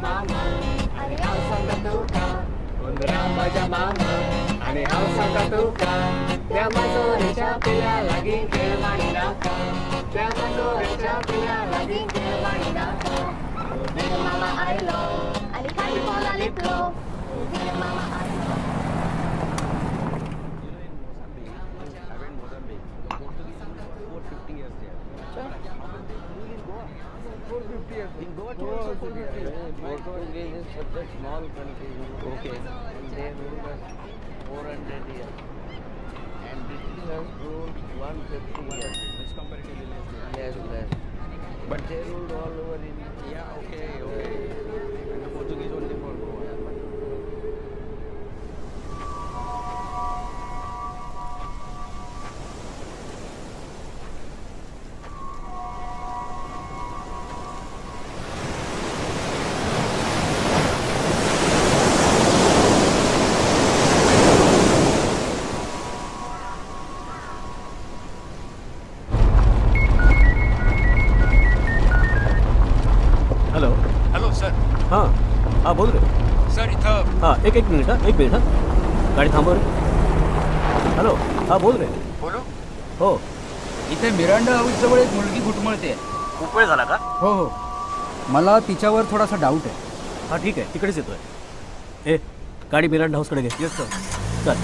मामा आणि हाव सांगा तुका उंदरा माझ्या मामा आणि हाव सांगा तुका त्या मांजोळीच्या पिल्या लागी खेळ मांडी नाका त्या मांजोळीच्या पिल्या लागी खेळ मांडी नाका उंदीर मामा आयलो आणि काही बोला लिपलो उंदीर मामा आयलो. In Goa too also 450. Portuguese is such a small country. Okay. And they ruled us 400 years. And British has ruled 150 years. It's comparatively less. Yes, less. But they ruled all over India. Yeah, okay. And the Portuguese only for Goa. हाँ बोल रहे sir इथं हाँ एक minute हाँ गाडी थांबव रे. Hello हाँ बोल रहे बोलू हो. इथे मिरांडा हाऊस जवळ एक मुलगी घुटमळते. खूप वेळ झाला का? हो हो मला तिच्यावर थोडासा डाऊट आहे. हाँ ठीक आहे तिकडेच येतोय. ए गाडी मिरांडा हाऊसकडे घे. Yes sir. चल.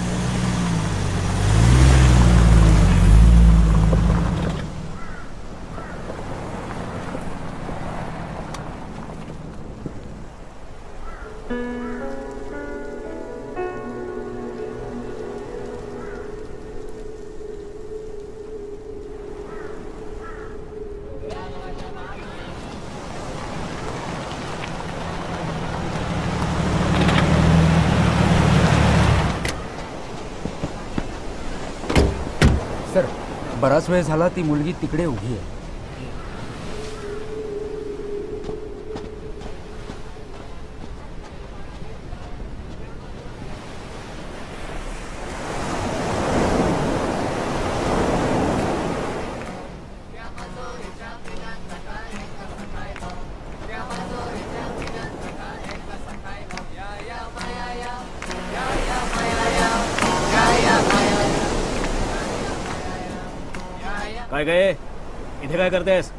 सर बराच वेळ झाला ती मुलगी तिकडे उभी आहे. काय गए इथे काय करतेस?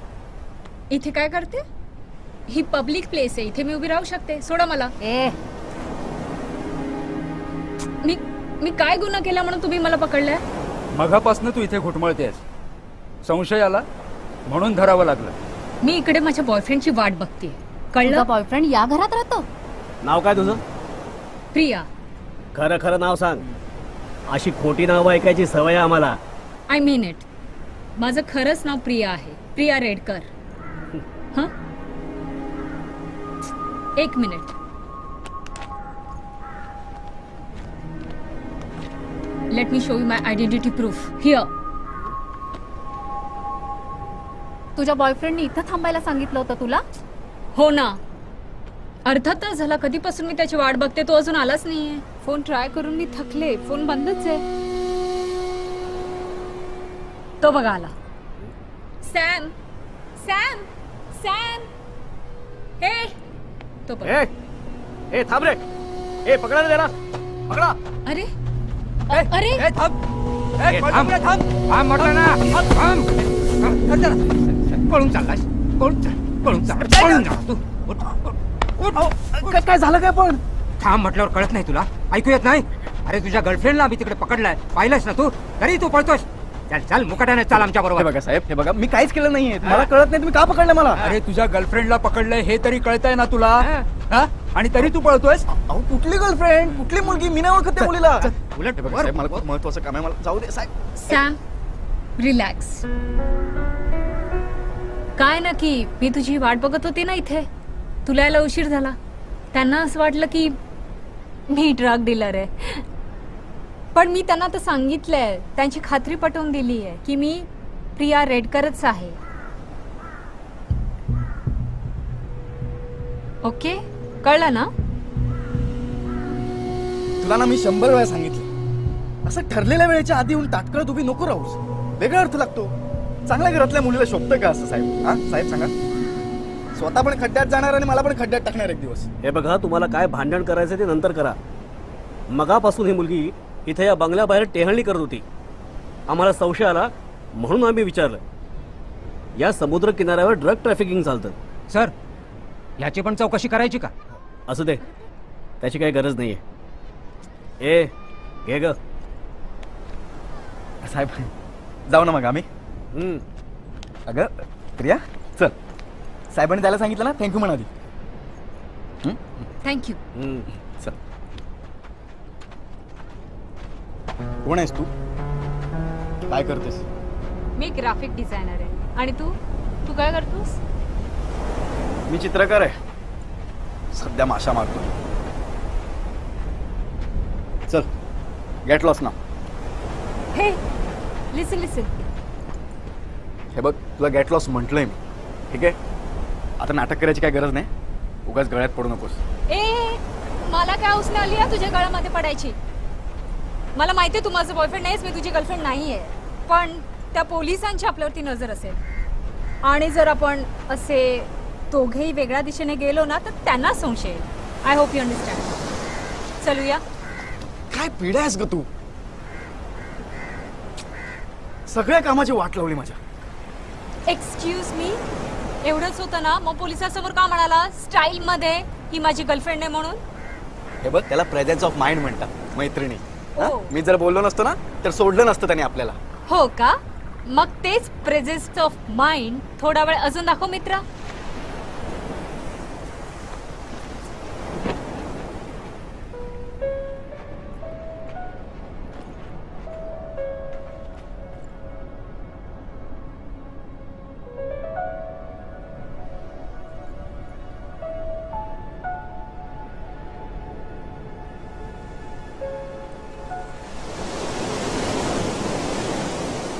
इथे काय करते? ही पब्लिक प्लेस आहे, इथे मी उभी राहू शकते. सोडा मला. मी काय गुन्हा केला म्हणून तुम्ही मला पकडलंय? मगापासून तू इथे घुटमळतेस. संशय आला म्हणून धरावं लागलं. मी इकडे माझ्या बॉयफ्रेंडची वाट बघते. कळलं? बॉयफ्रेंड या घरात राहतो? नाव काय तुझं? प्रिया. खरं खरं नाव सांग. अशी खोटी नाव ऐकायची सवय आहे आम्हाला. I mean it. माझं खरंच नाव प्रिया आहे. प्रिया रेडकर. हं? एक minute. Let me show you my identity proof. Here. तुझ्या बॉयफ्रेंडने इथं थांबायला सांगितलं होतं तुला? हो ना. अर्धा तास झाला कधीपासून मी त्याची वाट बघते, तो अजून आलाच नाहीये. फोन ट्राय करून मी थकले. फोन बंदच आहे. तो बघा आला. Sam Sam Sam. हे तो बघ. ए थांब रे. ए पकडा रे जरा. पकडा. अरे अरे थांब. थांब म्हटलं ना. थांब. पळून चाललास. पळून चाल. काय झालं काय पण? थांब म्हटल्यावर कळत नाही तुला? ऐकू येत नाही? अरे तुझ्या गर्लफ्रेंडला आम्ही तिकडे पकडलाय. पाहिलंस ना तू? तरी तू पळतोस. चल चल मुकाट्याने चाल आमच्या बरोबर. बघा साहेब, हे बघा मी काहीच केलं नाहीये. मला कळत नाही तुम्ही का पकडलं मला. अरे तुझ्या गर्लफ्रेंडला पकडलंय हे तरी कळतंय ना तुला? हा? आणि तरी तू पळतोयस? कुठली गर्लफ्रेंड? कुठली मुलगी? मी नाही ओळखत त्या मुलीला. उलट साहेब मला खूप महत्वाचं काम आहे. मला जाऊ दे साहेब. Sam relax. काय ना की मी तुझी वाट बघत होती ना इथे. तुला यायला उशीर झाला. त्यांना असं वाटलं की मी ड्रग डीलर आहे. पण मी त्यांना तर सांगितलंय, त्यांची खात्री पटवून दिली आहे की मी प्रिया रेडकरच आहे. ओके कळलं ना? तुला ना मी 100 वेळा सांगितलं, असं ठरलेल्या वेळेच्या आधी येऊन ताटकळत उभी नको राहूस. वेगळा अर्थ लागतो. चांगल्या घरातल्या मुलीला शोभतं का असं साहेब? हा साहेब सांगा. स्वतः पण खड्ड्यात जाणार आणि मला पण खड्ड्यात टाकणार एक दिवस. हे बघा, तुम्हाला काय भांडण करायचं ते नंतर करा. मगापासून ही मुलगी इथे या बंगल्याबाहेर टेहळणी करत होती. आम्हाला संशय आला म्हणून आम्ही विचारलं. या समुद्र किनाऱ्यावर ड्रग ट्रॅफिकिंग चालतं. सर, याची पण चौकशी करायची का? असू दे, त्याची काही गरज नाहीये. ए घे ग. साहेब जाऊ ना मग आम्ही. अगं प्रिया चल, साहेबांनी त्याला सांगितलं ना थँक्यू म्हणा आधी. थँक्यू. चल. कोण आहेस तू? काय करतेस? मी ग्राफिक डिझायनर आहे. आणि तू तू काय करतोस? मी चित्रकार आहे. सध्या माशा मारतो. चल गेट लॉस ना. हे लिसन लिसन. हे बघ, तुला गेट लॉस म्हटलंय मी, ठीक आहे? आता नाटक करायची काय गरज नाही. उगाच गळ्यात पडू नकोस. ए मला काय उसने आली आहे तुझ्या गळ्यामध्ये पडायची? मला माहिती आहे तू माझं बॉयफ्रेंड नाहीस, मी तुझी गर्लफ्रेंड नाही आहे. पण त्या पोलिसांची आपल्यावरती नजर असेल आणि जर आपण असे दोघेही वेगळ्या दिशेने गेलो ना तर त्यांना संशय येईल. I hope you understand. चलूया. काय पिढा आहेस ग तू? सगळ्या कामाची वाट लावली माझ्या. एक्सक्यूज मी, एवढंच होतं ना मग पोलिसांसमोर का म्हणाला स्टाईल मध्ये ही माझी गर्लफ्रेंड आहे म्हणून? हे बघ, त्याला प्रेझेन्स ऑफ माइंड म्हणतात, मैत्रिणी. हा? ओ. मी जर बोललो नसतो ना तर सोडलं नसतं त्याने आपल्याला. हो का? मग तेच प्रेझेन्स ऑफ माइंड थोडा वेळ अजून दाखव मित्रा.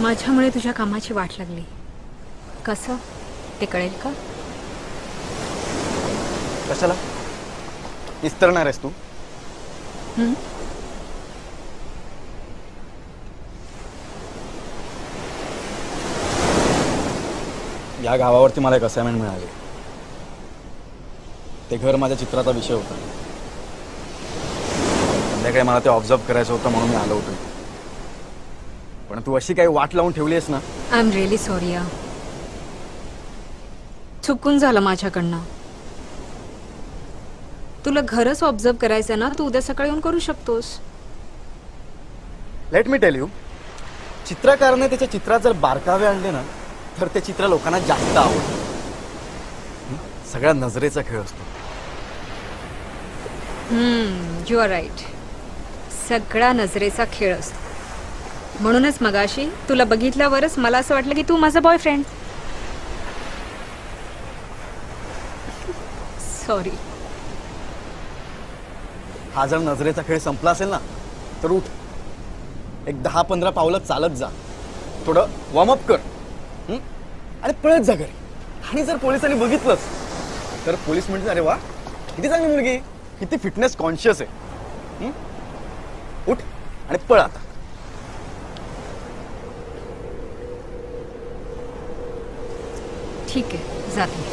माझ्यामुळे तुझ्या कामाची वाट लागली. कसं ते कळेल का? कशाला इस्तरणार आहेस तू? या गावावरती मला एक असाइनमेंट मिळाली. ते घर माझ्या चित्राचा विषय होता. संध्याकाळी मला ते ऑब्झर्व करायचं होतं म्हणून मी आलो होतो. पण तू अशी काही वाट लावून ठेवली आहेस ना. I am really sorry. चुकून झालं माझ्याकडनं. तुला घरच ऑब्झर्व करायचं ना, तू उद्या सकाळी येऊन करू शकतोस. लेट मी टेल यू, चित्रकाराने त्याच्या चित्रात जर बारकावे आणले ना तर ते चित्र लोकांना जास्त आवडतं. सगळ्या नजरेचा खेळ असतो. You are right. सगळा नजरेचा खेळ असतो. म्हणूनच मगाशी तुला बघितल्यावरच मला असं वाटलं की तू माझा बॉयफ्रेंड. सॉरी. हा जर नजरेचा खेळ संपला असेल ना तर उठ, एक 10-15 पावलं चालत जा, थोडं वॉर्मअप कर आणि पळत जा घरी. आणि जर पोलिसांनी बघितलंच तर पोलीस म्हणतील अरे वा किती चांगली मुलगी, किती फिटनेस कॉन्शियस आहे. उठ आणि पळ आता. ठीक आहे, जाते.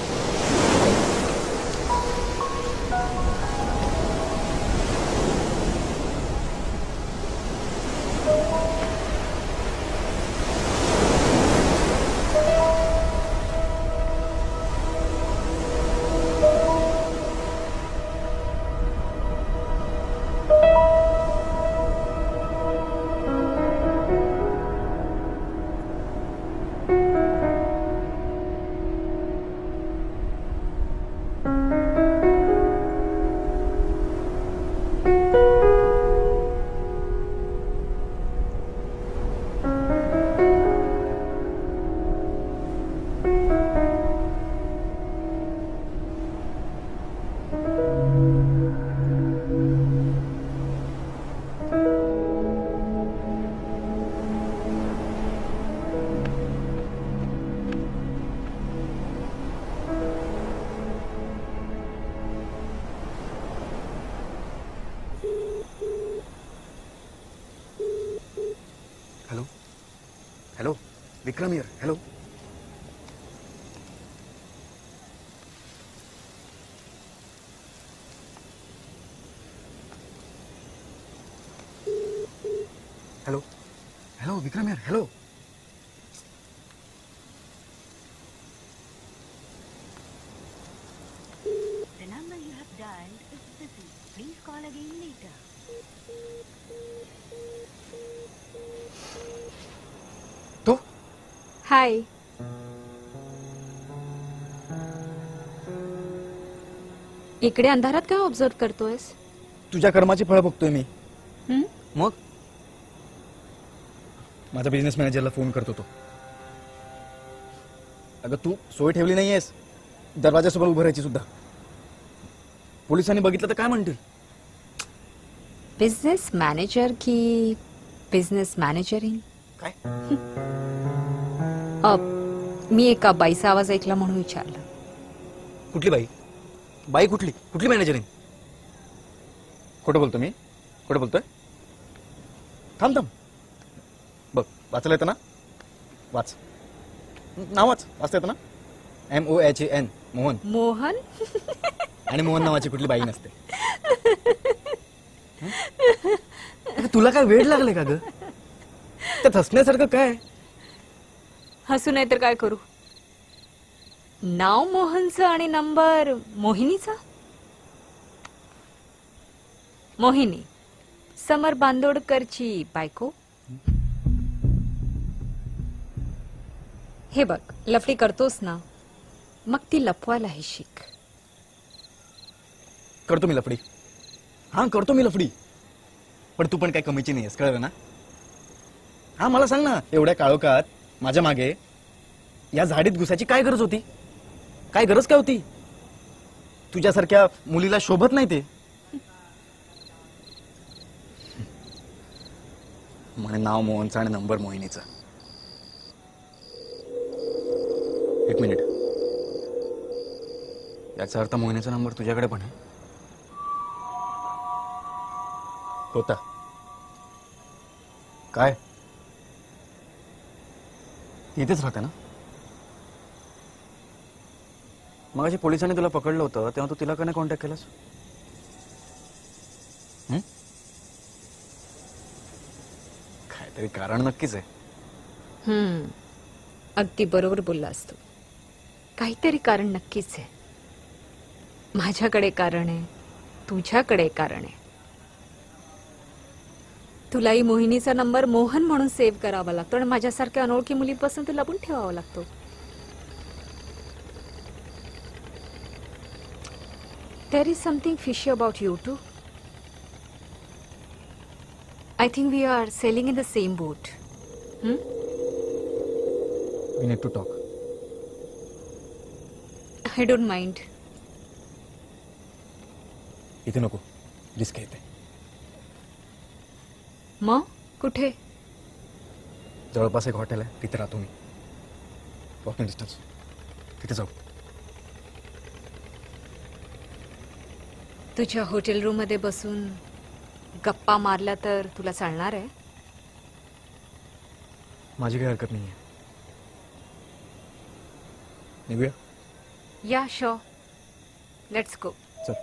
Hello Vikram here. Hello. Hello hello Vikram यार hello. The number you have dialed is busy. Please call again later. तो हाय. इकडे अंधारात काय ऑब्झर्व करतोयस? तुझ्या कर्माची फळं बघतोय मी. हं? मग माझा बिझनेस मॅनेजरला फोन करतो तो. अगं तू सोय ठेवली नाहीयेस दरवाजासमोर उभं राहायची सुद्धा. पोलिसांनी बघितलं तर काय म्हणतील? बिझनेस मॅनेजर की बिझनेस मॅनेजरिंग? काय मी एका बाईचा आवाज ऐकला म्हणून विचारलं. कुठली बाई? बाई कुठली कुठली मॅनेजरिंग? खोटं बोलतो मी? खोटं बोलतोय? थांब थांब बघ वाचायला येतं ना? वाच नाव वाचता येतं ना? MOHAN मोहन. मोहन? आणि मोहन नावाची कुठली बाई नसते. अरे तुला काय वेळ लागले का ग? त्यात हसण्यासारखं काय? हसू नाही तर काय करू? नाव मोहनचं आणि नंबर मोहिनीचा. मोहिनी समर बांदोडकरची बायको. हे बघ लफडी करतोस ना मग ती लपवायलाही शिक. करतो मी लफडी. हा करतो मी लफडी. पण तू पण काय कमीची नाहीयेस कळलं ना? हा मला सांग ना एवढ्या काळोखात माझ्या मागे या झाडीत घुसायची काय गरज होती? काय गरज काय होती? तुझ्यासारख्या मुलीला शोभत नाही ते. म्हणे नाव मोहनचं आणि नंबर मोहिनीचा. एक मिनिट. याचा अर्थ मोहिनीचा नंबर तुझ्याकडे पण आहे. होता काय? इथेच राहते ना? मगाशी पोलिसांनी तुला पकडलं होतं तेव्हा तू तिला का नाही कॉन्टॅक्ट केलास? काहीतरी कारण नक्कीच आहे. अगदी बरोबर बोललास तू. काहीतरी कारण नक्कीच आहे. माझ्याकडे कारण आहे, तुझ्याकडे कारण आहे. तुलाही मोहिनीचा नंबर मोहन म्हणून सेव्ह करावा लागतो आणि माझ्यासारख्या अनोळखी मुलीपासून तो लपून ठेवावा लागतो. There is something fishy about you too. I think we are sailing in the same boat. We need to talk. I don't mind. इथे नको. रिस्क आहे इथे. मग कुठे? जवळपास एक हॉटेल आहे तिथे राहतो मी. Walking distance. तिथे जाऊ. तुझ्या हॉटेल रूम मध्ये बसून गप्पा मारल्या तर तुला चालणार आहे? माझी काही हरकत नाहीये. निघूया. या शो. Let's go. चल.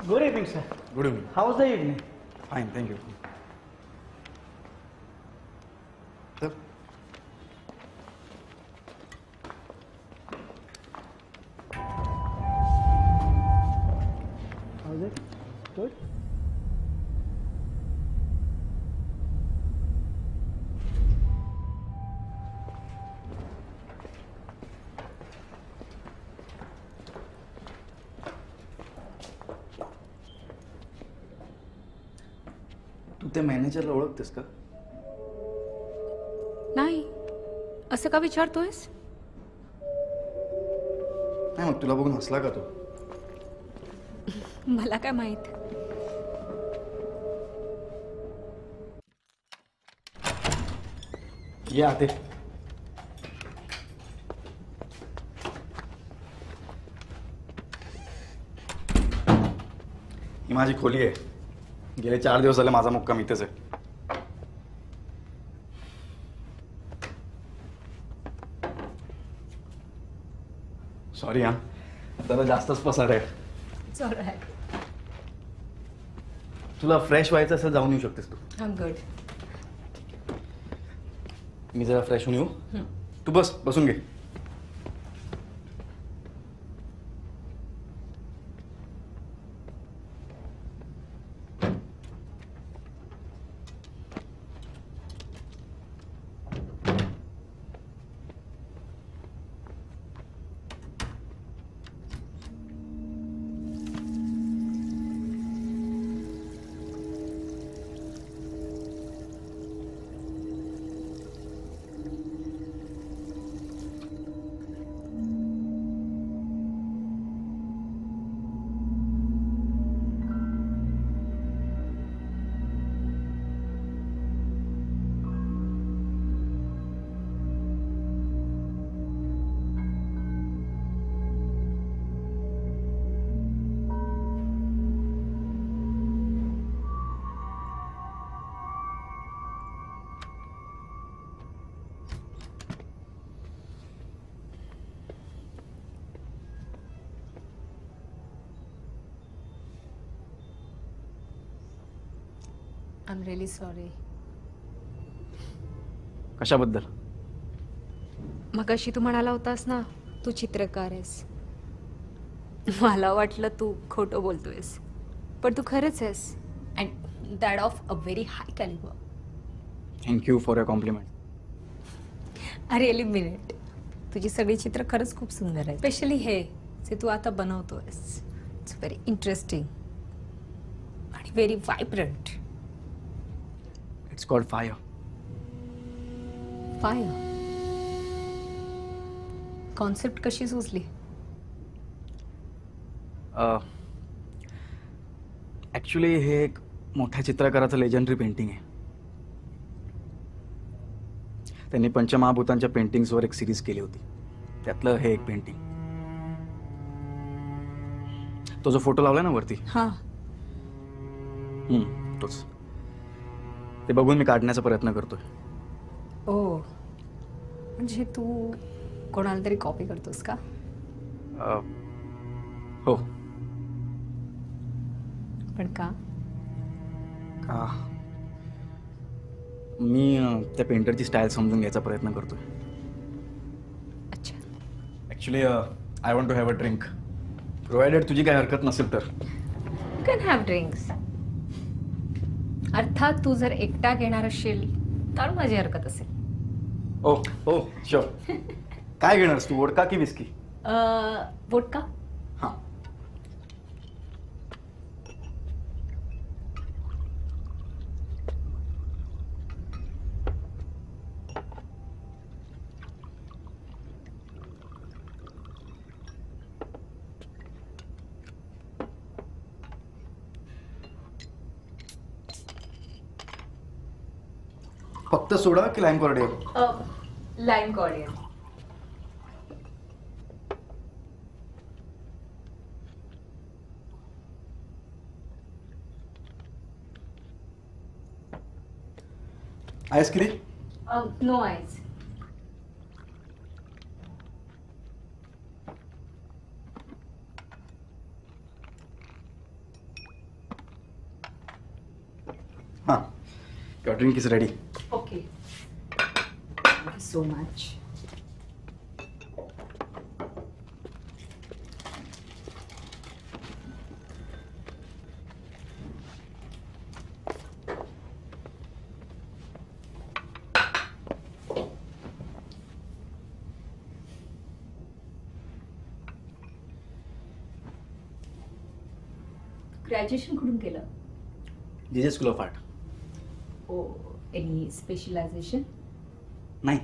Good evening, sir. Good evening. How was the evening? Fine thank you. त्या मॅनेजरला ओळखतेस का? नाही, असं का विचारतोयस? नाही मग तुला बघून हसला का तो? मला काय माहित. ये आते. ही माझी खोली आहे. गेले 4 दिवस झाले माझा मुक्काम इथेच आहे. सॉरी हा, जरा जास्तच पसार आहे. तुला फ्रेश व्हायचं असेल जाऊन येऊ शकतेस तू. I'm good. मी जरा फ्रेश होऊन येऊ. तू बसून घे. I'm really sorry. कशाबद्दल? मगाशी तू म्हणाला होतास ना तू चित्रकार आहेस. मला वाटलं तू खोटं बोलतोयस, पण तू खरंच आहेस. And that of a very high calibre. Thank you for your compliment. I really mean it. तुझी सगळी चित्र खरंच खूप सुंदर आहे. स्पेशली हे जे तू आता बनवतोयस. इट्स व्हेरी इंटरेस्टिंग आणि very vibrant. It's called fire. Fire. Concept कशी सुचली? ॲक्च्युली हे एक मोठ्या चित्रकाराचं लेजंडरी पेंटिंग आहे. त्यांनी पंचमहाभूतांच्या पेंटिंग्सवर एक सिरीज केली होती. त्यातलं हे एक पेंटिंग. तो जो फोटो लावला ना वरती, हां, तोच. ते बघून मी काढण्याचा प्रयत्न करतोय. ओ, म्हणजे तू कोणाला तरी कॉपी करतोस का? हो. पण का? का मी त्या पेंटरची स्टाईल समजून घ्यायचा प्रयत्न करतोय. अच्छा. Actually I want to have a drink, provided तुझी काही हरकत नसेल तर. You can have drinks. अर्थात तू जर एकटा घेणार असशील तर माझी हरकत असेल. ओ हो शुअर. काय घेणारस तू, वोडका की विस्की? वोडका. हां. फक्त सोडा की lime cordial? Lime cordial. Ice cream? No ice. हां, your drink is ready. Okay. Thank you so much. Graduation कुठून केलं? JJ school of art. Any specialization? नाही,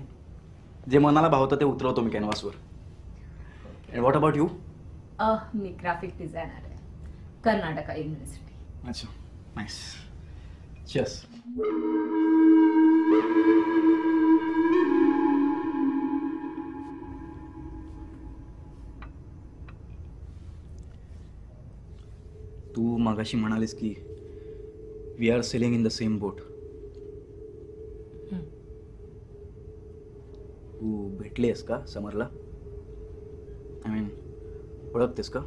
जे मनाला भावतं ते उतरवतो मी कॅनव्हासवर. And what about you? मी ग्राफिक डिझायनर आहे, कर्नाटका युनिव्हर्सिटी. अच्छा, नाईस. चस. तू मगाशी म्हणालीस की we are sailing in the same boat. तू भेटली आहेस का समरला? आय मीन ओळखतेस का?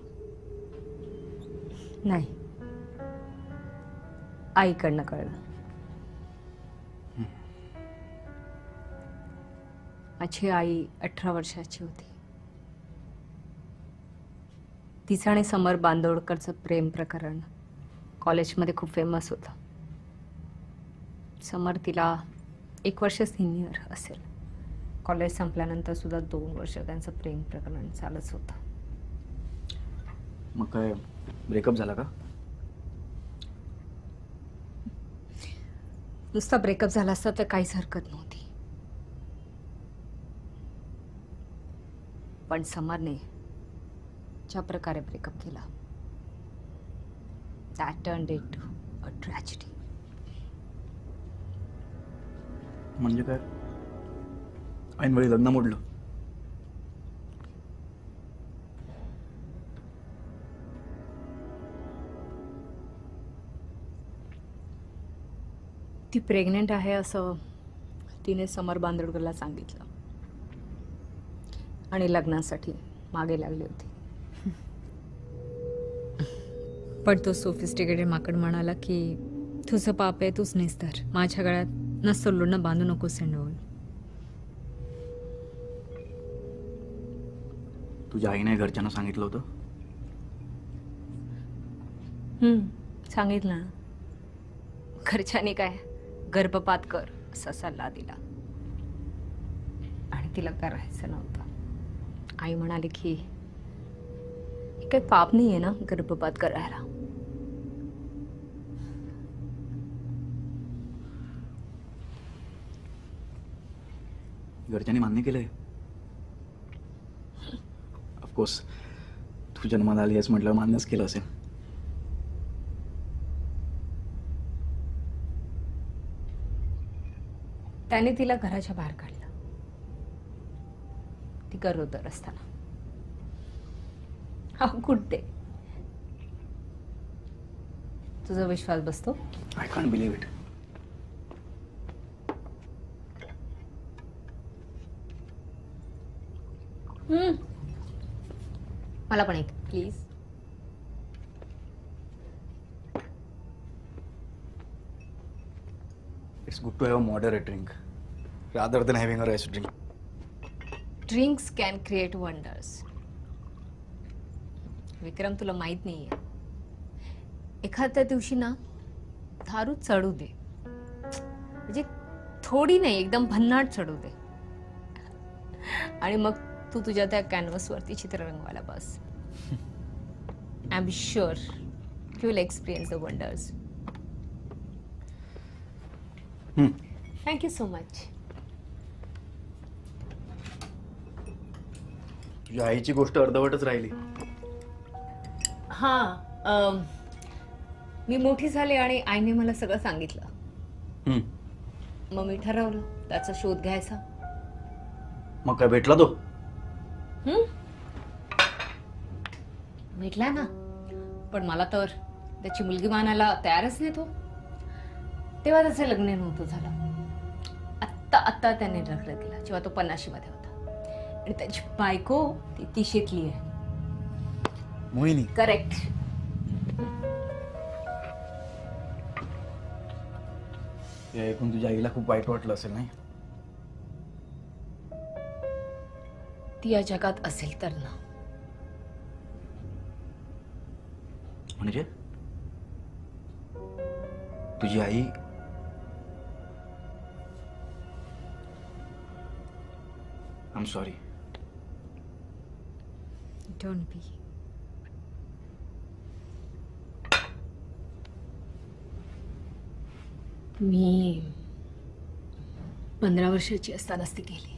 नाही, आईकडनं कळलं. माझी आई 18 वर्षाची होती. तिचं आणि समर बांदोडकरचं प्रेम प्रकरण कॉलेजमध्ये खूप फेमस होतं. समर तिला 1 वर्ष सिनियर असेल. कॉलेज संपल्यानंतर सुद्धा 2 वर्ष त्यांचं प्रेम प्रकरण चालूच होतं. मग काय ब्रेकअप झाला का? नुसता ब्रेकअप झाला असता तर काहीच हरकत नव्हती. पण समरने ज्या प्रकारे ब्रेकअप केला, that turned into a tragedy. म्हणजे काय? ऐनवेळी लग्न मोडलं? ती प्रेग्नेंट आहे असं तिने समर बांदोडकरला सांगितलं आणि लग्नासाठी मागे लागली होती. पण तो सोफिस्टिकेटेड माकड म्हणाला की तुझं पाप आहे, तूच नेसतर. माझ्या गळ्यात नसतं लोणं बांधू नकोस संडवून. तुझ्या आईने घरच्यांना सांगितलं होतं? सांगितलं ना. घरच्यांनी काय गर्भपात कर असा सल्ला दिला आणि तिला करायचं नव्हतं. आई म्हणाली की हे काही पाप नाही आहे ना गर्भपात करायला. घरच्यांनी मान्य केलंय? ऑफकोर्स, तू जन्माला आली आहेस म्हटलं मान्यच केलं असेल. त्याने तिला घराच्या बाहेर काढलं. ती गरोदर असताना. How could they? तुझा विश्वास बसतो? I can't believe it. मला पण एक please. It's good to have a moderate drink rather than having a rash drink. Drinks can create wonders. विक्रम, तुला माहित नाहीये, एखाद्या दिवशी ना दारू चढू दे, म्हणजे थोडी नाही, एकदम भन्नाट चढू दे, आणि मग तू तुझ्या त्या कॅनव्हासवरती चित्र रंगवायला बस. I am sure you will experience the wonders. Thank you so much. तुझ्या आईची गोष्ट अर्धवटच राहिली. हां, मी मोठी झाले आणि आईने मला सगळं सांगितलं. मग मी ठरवलं त्याचा शोध घ्यायचा. मग काय भेटला तो? भेटला ना, पण मला तर त्याची मुलगी मानायला तयारच नाही तो. तेव्हा त्याचं लग्न नव्हतं झालं. आत्ता त्याने लग्न केलं जेव्हा तो 50 मध्ये होता. आणि त्याची बायको ती 30ली आहे. मोहिनी? करेक्ट. हे ऐकून तुझ्या आईला खूप वाईट वाटलं असेल नाही? ती या जगात असेल तर ना. म्हणजे तुझी आई I am sorry. Don't be. मी 15 वर्षाची असतानाच ती गेली.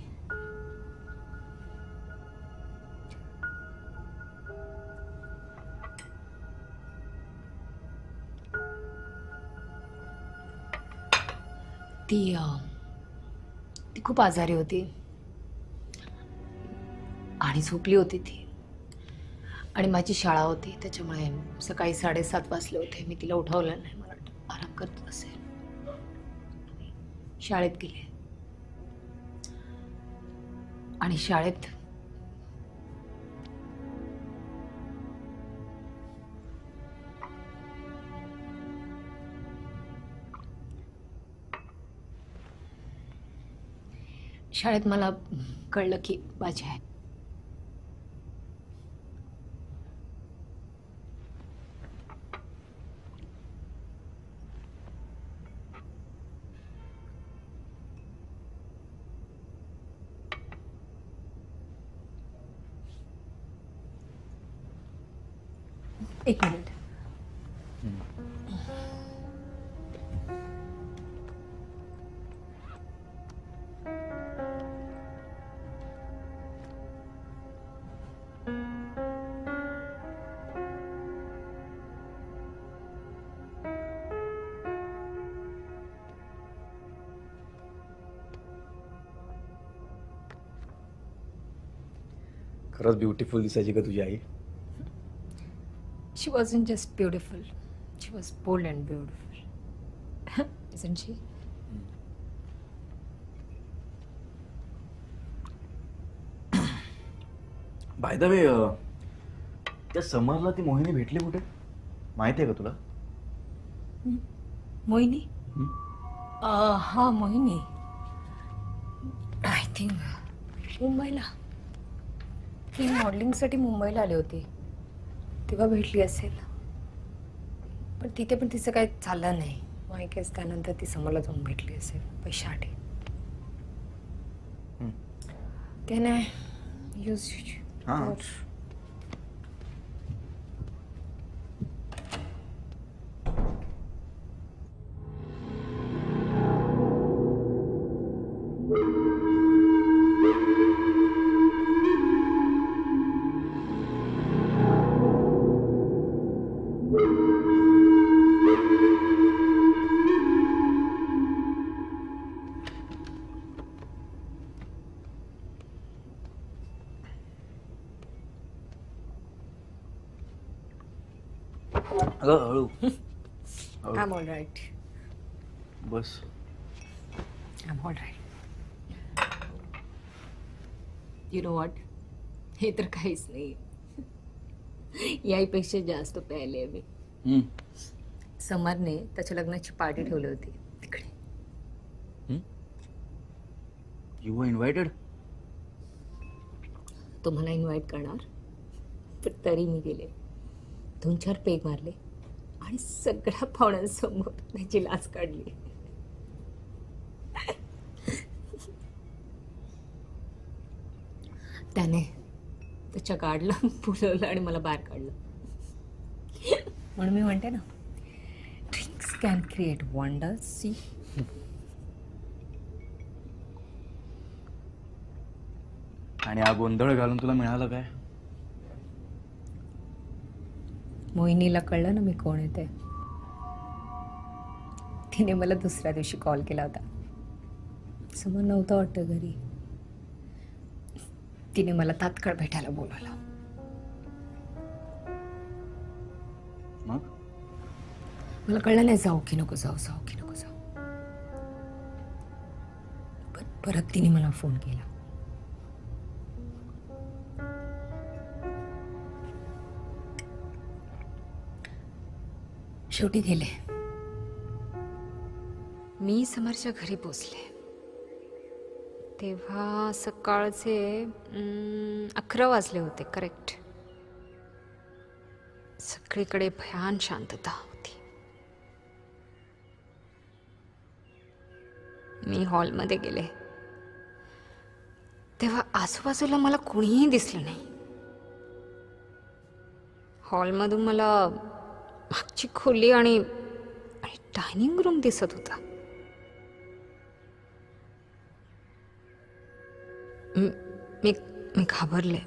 ती खूप आजारी होती आणि झोपली होती ती. आणि माझी शाळा होती, त्याच्यामुळे सकाळी 7:30 वाजले होते. मी तिला उठवलं नाही, मला वाटतं आराम करत असेल. शाळेत गेले आणि शाळेत मला कळलं की बाजी आहे. एक मिनिट. खरंच ब्युटिफुल दिसायची का तुझी आई? She wasn't just beautiful. She was bold and beautiful. Isn't she? By the way, त्या समरला ती मोहिनी भेटली कुठे माहिती आहे का तुला? मोहिनी? हा मोहिनी. आय थिंक मुंबईला. ती मॉडेलिंगसाठी मुंबईला आली होती, तेव्हा भेटली असेल. पण तिथे पण तिचं काही चाललं नाही. आय गेस त्यानंतर ती समोरला जाऊन भेटली असेल पैशासाठी. त्याने यूज हळू. I'm all right. Bus. I'm all right. You know what? हे तर काहीच नाही. याहीपेक्षा जास्त प्यायले मी. समरने त्याच्या लग्नाची पार्टी ठेवली होती तिकडे. You were invited? तो मला इन्व्हाइट करणार, पण तरी मी गेले. 2-4 पेग मारले आणि सगळ्या पाहुण्यांसमोर त्याची लाच काढली. त्याने त्याच्या गाडला बोलवलं आणि मला बाहेर काढलं. म्हणून मी म्हणते ना, drinks can create wonders. See, आणि हा गोंधळ घालून तुला मिळालं काय? मोहिनीला कळलं ना मी कोण येते. तिने मला दुसऱ्या दिवशी कॉल केला होता. समोर नव्हतं वाटतं घरी. तिने मला तात्काळ भेटायला बोलवलं. मग मला कळलं नाही जाऊ की नको जाऊ, जाऊ की नको जाऊ. पण परत तिने मला फोन केला. शेवटी गेले. मी समरच्या घरी पोचले तेव्हा सकाळचे 11 वाजले होते. करेक्ट. सगळीकडे भयान शांतता होती. मी हॉलमध्ये गेले तेव्हा आजूबाजूला मला कोणीही दिसलं नाही. हॉलमधून मला मागची खोली आणि डायनिंग रूम दिसत होता. मी मी घाबरले.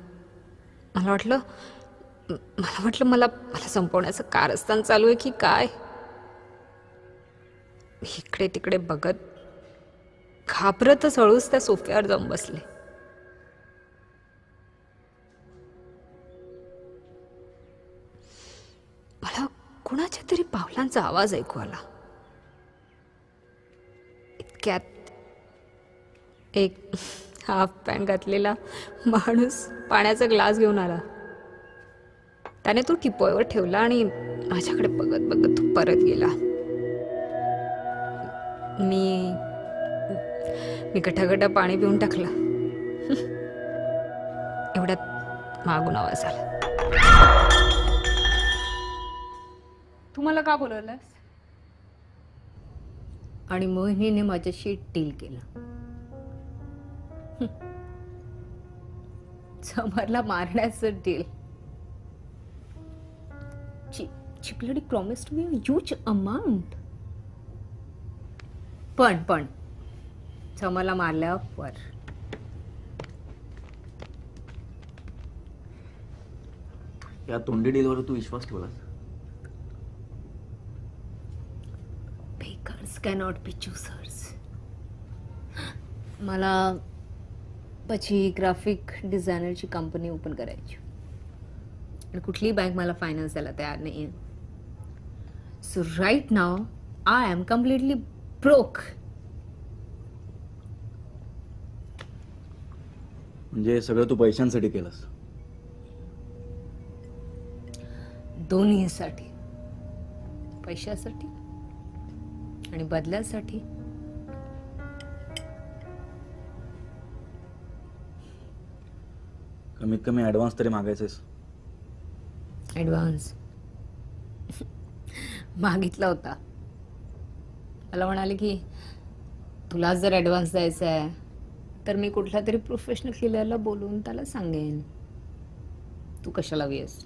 मला वाटलं मला संपवण्याचं कारस्थान चालू आहे की काय. इकडे तिकडे बघत घाबरतच हळूच त्या सोफ्यावर जाऊन बसले. मला कुणाच्या तरी पावलांचा आवाज ऐकू आला. इतक्यात एक हाफ पॅन्ट घातलेला माणूस पाण्याचा ग्लास घेऊन आला. त्याने तो टिपोयवर ठेवला आणि माझ्याकडे बघत बघत तो परत गेला. मी गटागटा पाणी पिऊन टाकलं. एवढ्यात मागून आवाज आला. तू मला का बोलवलंस? आणि मोहिनीने माझ्याशी डील केलं. समरला मारण्याचं deal. She bloody promised me a huge amount. पण समरला मारल्यावर या तोंडी डीलवर तू विश्वास ठेवलास? Beggars cannot be choosers. मला પછી ग्राफिक डिझायनरची कंपनी ओपन करायची आणि कुठलीही बँक मला फायनान्स द्यायला तयार नाही आहे. So right now I am completely broke. म्हणजे हे सगळं तू पैशांसाठी केलंस? दोन्हीसाठी, पैशासाठी आणि बदल्यासाठी. कमीत कमी ऍडव्हान्स तरी मागायचेस. ॲडव्हान्स मागितला होता. मला म्हणाले की तुला जर ॲडव्हान्स द्यायचा आहे तर मी कुठला तरी प्रोफेशनल किलरला बोलवून त्याला सांगेन, तू कशाला हवी आहेस.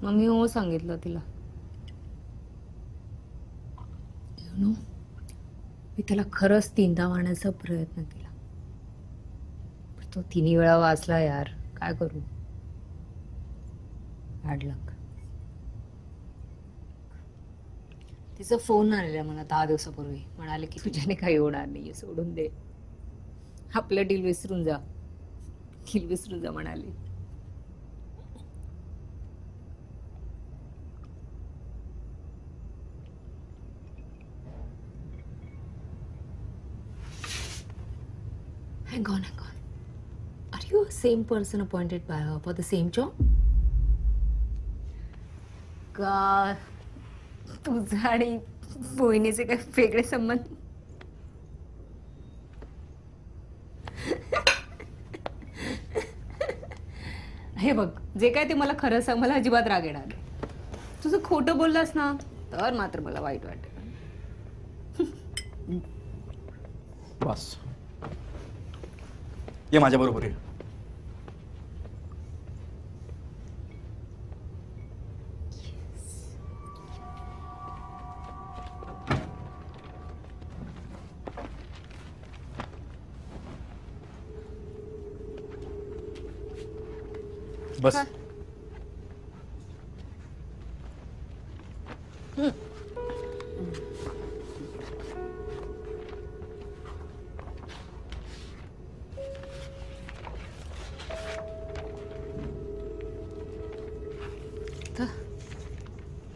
मग मी हो सांगितलं तिला. यु नो, मी त्याला खरंच 3दा मारण्याचा प्रयत्न केला. पण तो 3 वेळा वाचला. यार काय करू. बॅड लक. तिचा फोन आलेला मला 10 दिवसापूर्वी. म्हणाले की तुझ्याने काही होणार नाहीये, सोडून दे, आपलं डील विसरून जा म्हणाले. Hang on. Are you the same person appointed by her for the same job? का तुझा आणि मोहिनीचे काय वेगळे संबंध? हे बघ, जे काय ते मला खरं सांग. मला अजिबात राग येणार नाही. तुझं खोटं बोललास ना तर मात्र मला वाईट वाटेल. बस ये माझ्या बरोबर आहे. बस.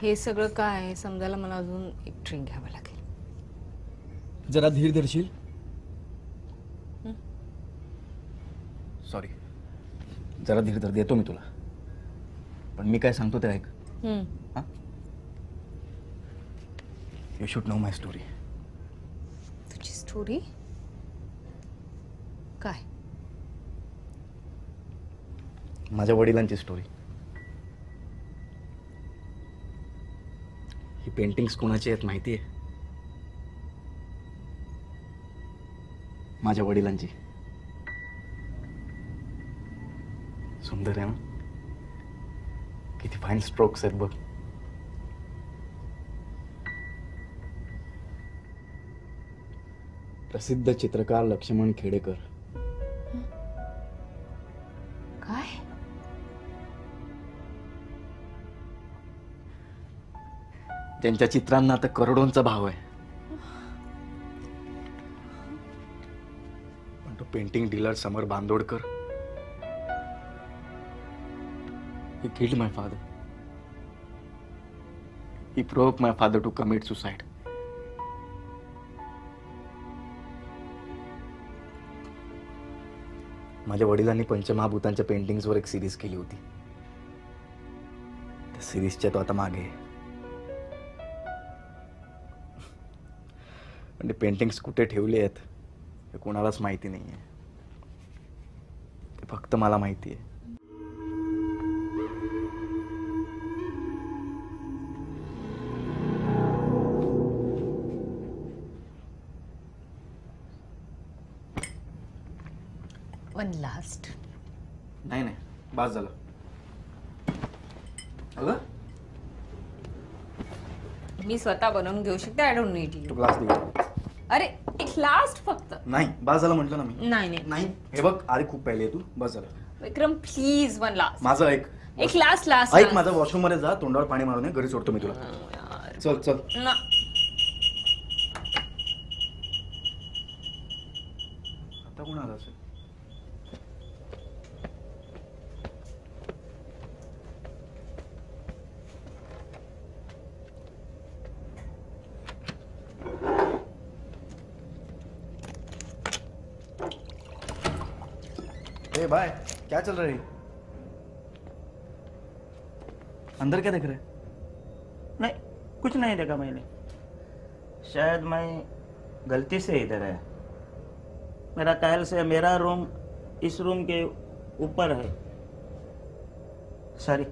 हे सगळं काय आहे समजायला मला अजून एक ड्रिंक घ्यावं लागेल. जरा धीर धरशील? सॉरी, जरा धीर धर. देतो मी तुला, पण मी काय सांगतो ते ऐक. You should know my story. तुझी स्टोरी काय? माझ्या वडिलांची स्टोरी. ही पेंटिंग्स कोणाची आहेत माहिती आहे? माझ्या वडिलांची. सुंदर आहे ना? किती फाईन स्ट्रोक्स आहेत बघ. प्रसिद्ध चित्रकार लक्ष्मण खेडेकर. काय? त्यांच्या चित्रांना आता करोडोंचा भाव आहे. पण तो painting dealer summer Bandodkar, he killed my father. He provoked my father to commit suicide. माझ्या वडिलांनी पंचमहाभूतांच्या पेंटिंग्सवर एक सिरीज केली होती. त्या सिरीजच्या तो आता मागे आहे. पण ते पेंटिंग्स कुठे ठेवले आहेत हे कोणालाच माहिती नाहीये. ते फक्त मला माहिती आहे. One last. नाही नाही, बास झालं. अगं मी स्वतः बनवून घेऊ शकते. आय डोंट नीड तो यू. ग्लास दे. अरे एक लास्ट फक्त. नाही, बास झालं म्हटलं ना मी. नाही नाही नाही, हे बघ आधी खूप पहिले तू. बस झालं. विक्रम प्लीज वन लास्ट. माझं ऐक. एक लास्ट लास्ट. ऐक, माझा वॉशरूम मध्ये जा, तोंडावर पाणी मारून ये, घरी सोडतो मी तुला. चल चल. ना आता कोण आलं असेल? ए भाई, क्या चल रहा है? अंदर क्या देख रहे? नहीं, कुछ नहीं देखा मैंने. शायद मैं गलती से इधर आया. मेरा ख्याल से मेरा रूम इस रूम के ऊपर है. सॉरी.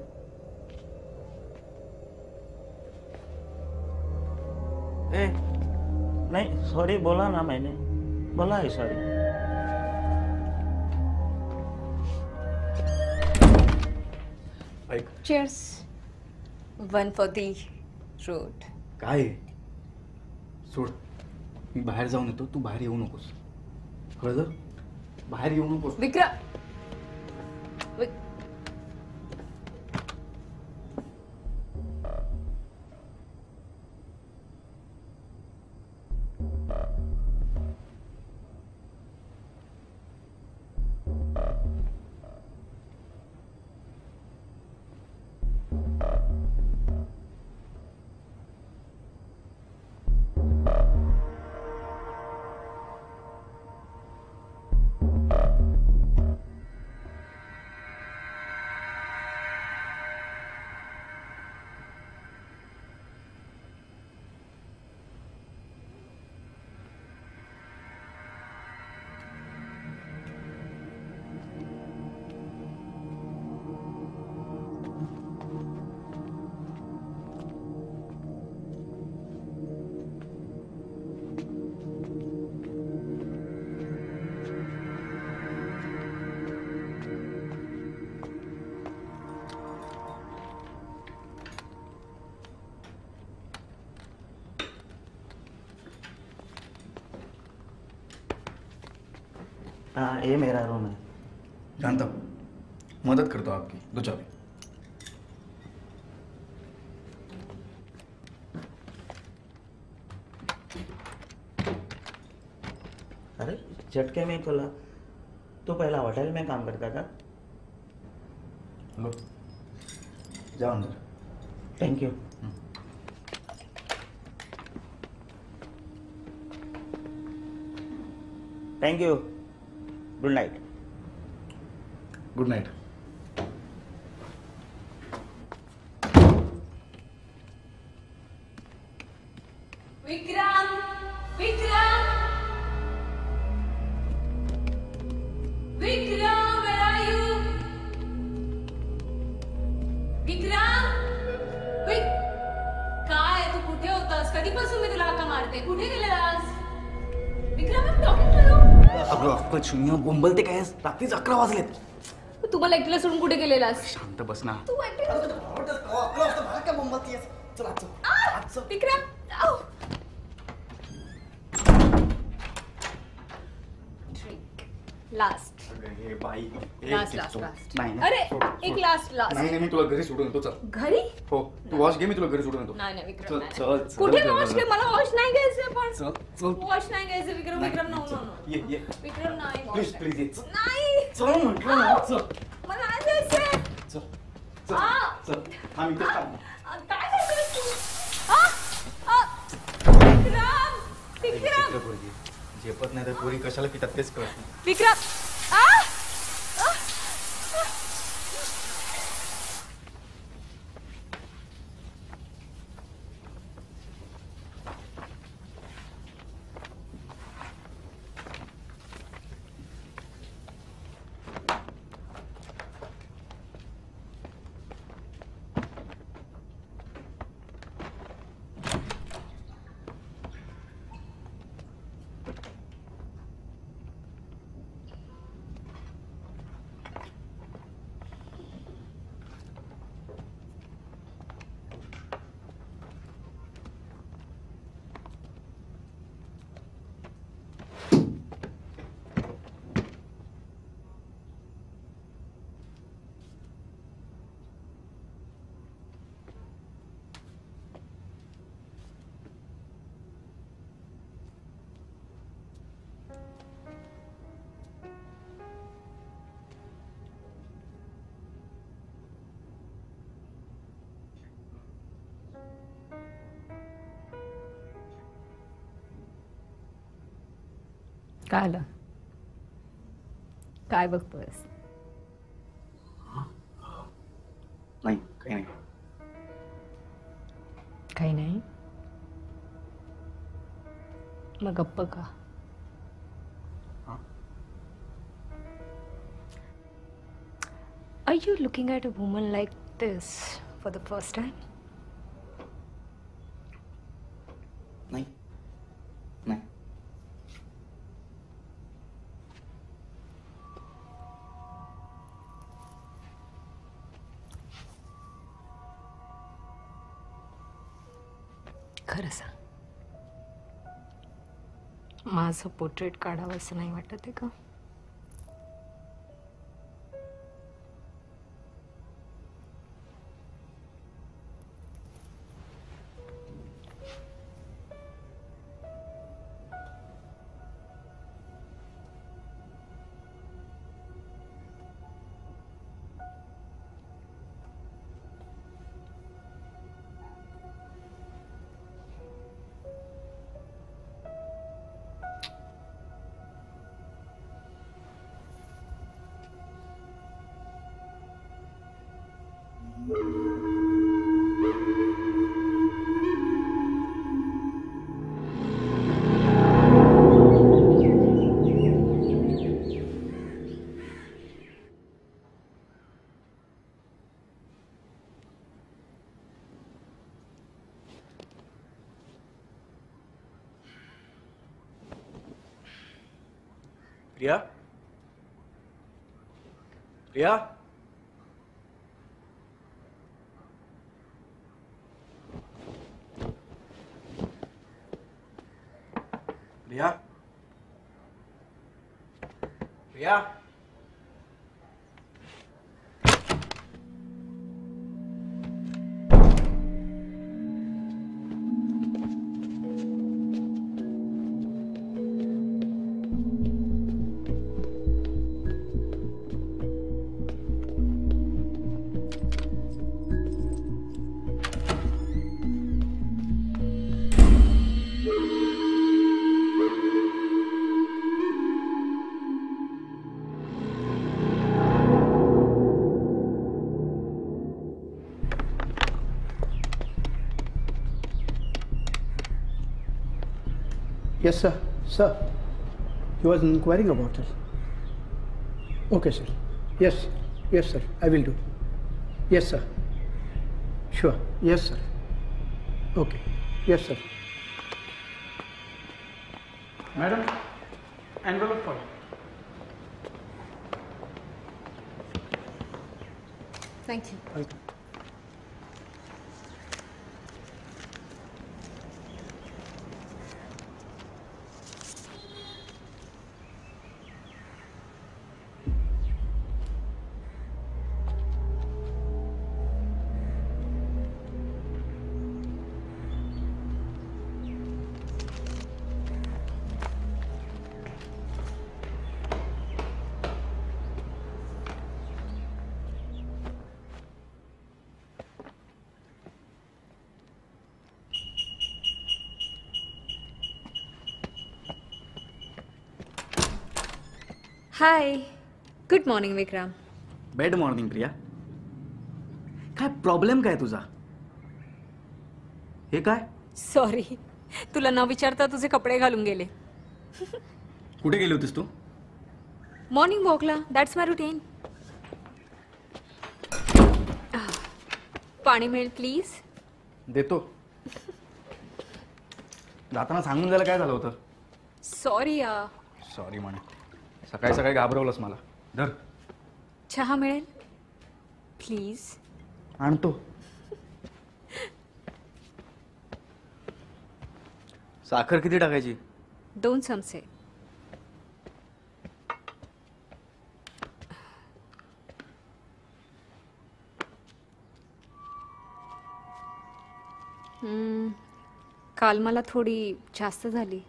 ए, नहीं, सॉरी बोला ना मैंने. बोला है सॉरी. ऐक. Cheers. One for the road. काय सोड, मी बाहेर जाऊन येतो, तू बाहेर येऊ नकोस. कळलं? बाहेर येऊ नकोस. विक्रम. हाँ, ये मेरा रूम है. जानता हूँ, मदद करता हूँ आपकी. दो चाबी. अरे झटके में खोला. तो पहला होटल में काम करता था. लो, जाओ अंदर. Thank you. Thank you. Good Knight. Good Knight. Vikram. Vikram. Vikram, where are you? विक्रम. काय तू कुठे होतास? कधीपासून मी तुला हाका मारते. कुठे गेलेलास? विक्रम, I'm talking to you. अगं अक्कल शून्य, बोंबलते काय? रात्रीच 11 वाजलेत. तू मला एकटीला सोडून कुठे गेलेलास? शांत बस ना. तू एकटीला विक्रम. लास्ट हे बाई लास्ट लास्ट लास्ट नाही अरे एक लास्ट लास्ट नाही मी तुला घरी सोडून येतो चल घरी हो तू वॉश घे मी तुला घरी सोडून येतो नाही नाही विक्रम चल नाही. चल कुठे वॉश घे मला वॉश नाही घ्यायचं पण चल चल वॉश नाही घ्यायचं Vikram Vikram no no no ये ये विक्रम नाही wash प्लीज नाही. प्लीज नाही चल म्हटलं ना चल मला नाही जायचंय. चल चल आ! चल थांब इथेच थांब काय करतोय तू विक्रम विक्रम पोरगी झेपत नाही तर पोरी कशाला पितात तेच कळत नाही विक्रम काय आलं काय बघतोयस नाही काही नाही काही नाही मग गप्प का Are you looking at a woman like this for the first time? नाही नाही खरं सांग माझं पोर्ट्रेट काढावं असं नाही वाटत आहे का Priya Priya Priya Priya Yes, sir. Sir, he was inquiring about us. Okay, sir. Yes, yes, sir. I will do. Yes, sir. Sure. Yes, sir. Okay. Yes, sir. Madam, envelope for you. Thank you. Welcome. High, good morning Vikram. Bed morning Priya. काय problem काय तुझा? हे काय? Sorry, तुला न विचारता तुझे कपडे घालून गेले. कुठे गेली होतीस तू? मॉर्निंग वॉकला. That's my routine. पाणी मिळेल प्लीज. देतो. जाताना सांगून द्यायला काय झालं होतं? सॉरी या. सॉरी म्हणे. सकाळी सकाळी घाबरवलंस मला. धर. चहा मिळेल प्लीज. आणतो. साखर किती टाकायची? 2 चमचे. काल मला थोडी जास्त झाली.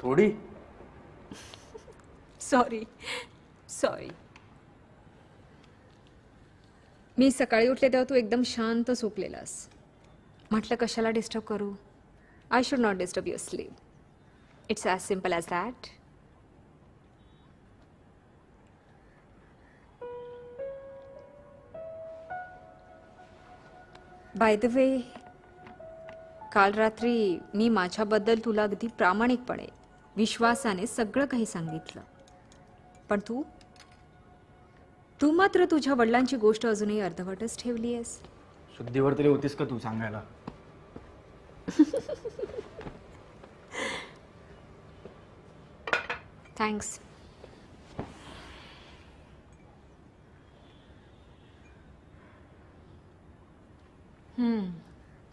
थोडी? Sorry sorry. मी सकाळी उठले तेव्हा तू एकदम शांत झोपलेलास. म्हटलं कशाला डिस्टर्ब करू. I should not disturb your sleep. It's as simple as that. By the way, काल रात्री मी माझ्याबद्दल तुला अगदी प्रामाणिकपणे विश्वासाने सगळं काही सांगितलं. पण तू मात्र तुझ्या वडिलांची गोष्ट अजूनही अर्धवटच ठेवली आहेस. शुद्धीवर तरी होतीस का तू सांगायला? थँक्स.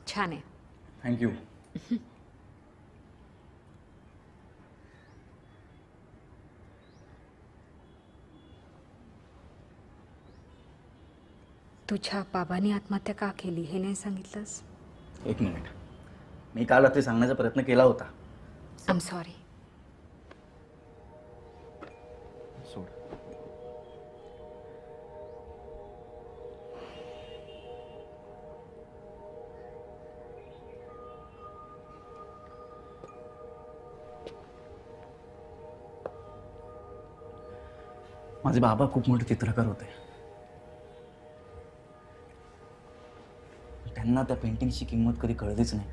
छान आहे. थँक्यू. तुझ्या बाबांनी आत्महत्या का केली हे नाही सांगितलंस? एक मिनिट. मी काल रात्री सांगण्याचा प्रयत्न केला होता. I am sorry. सोड. माझे बाबा खूप मोठे चित्रकार होते. त्यांना त्या पेंटिंगची किंमत कधी कळलीच नाही.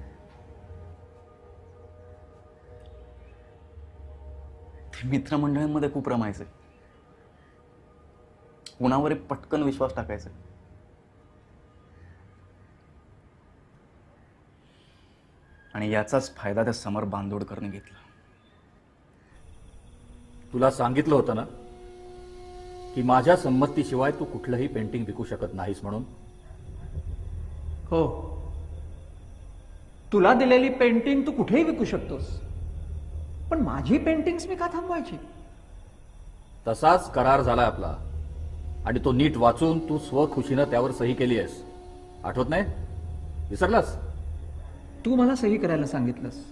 ते मित्रमंडळांमध्ये खूप रमायचे. कुणावर पटकन विश्वास टाकायचे. आणि याचाच फायदा त्या समर बांदोडकरने घेतला. तुला सांगितलं होतं ना की माझ्या संमतीशिवाय तू कुठलंही पेंटिंग विकू शकत नाहीस म्हणून. हो, तुला दिलेली पेंटिंग तू कुठेही विकू शकतोस, पण माझी पेंटिंग्स मी का थांबवायची? तसाच करार झाला आपला आणि तो नीट वाचून तू स्वखुशीनं त्यावर सही केली आहेस. आठवत नाही? विसरलास? तू मला सही करायला सांगितलंस.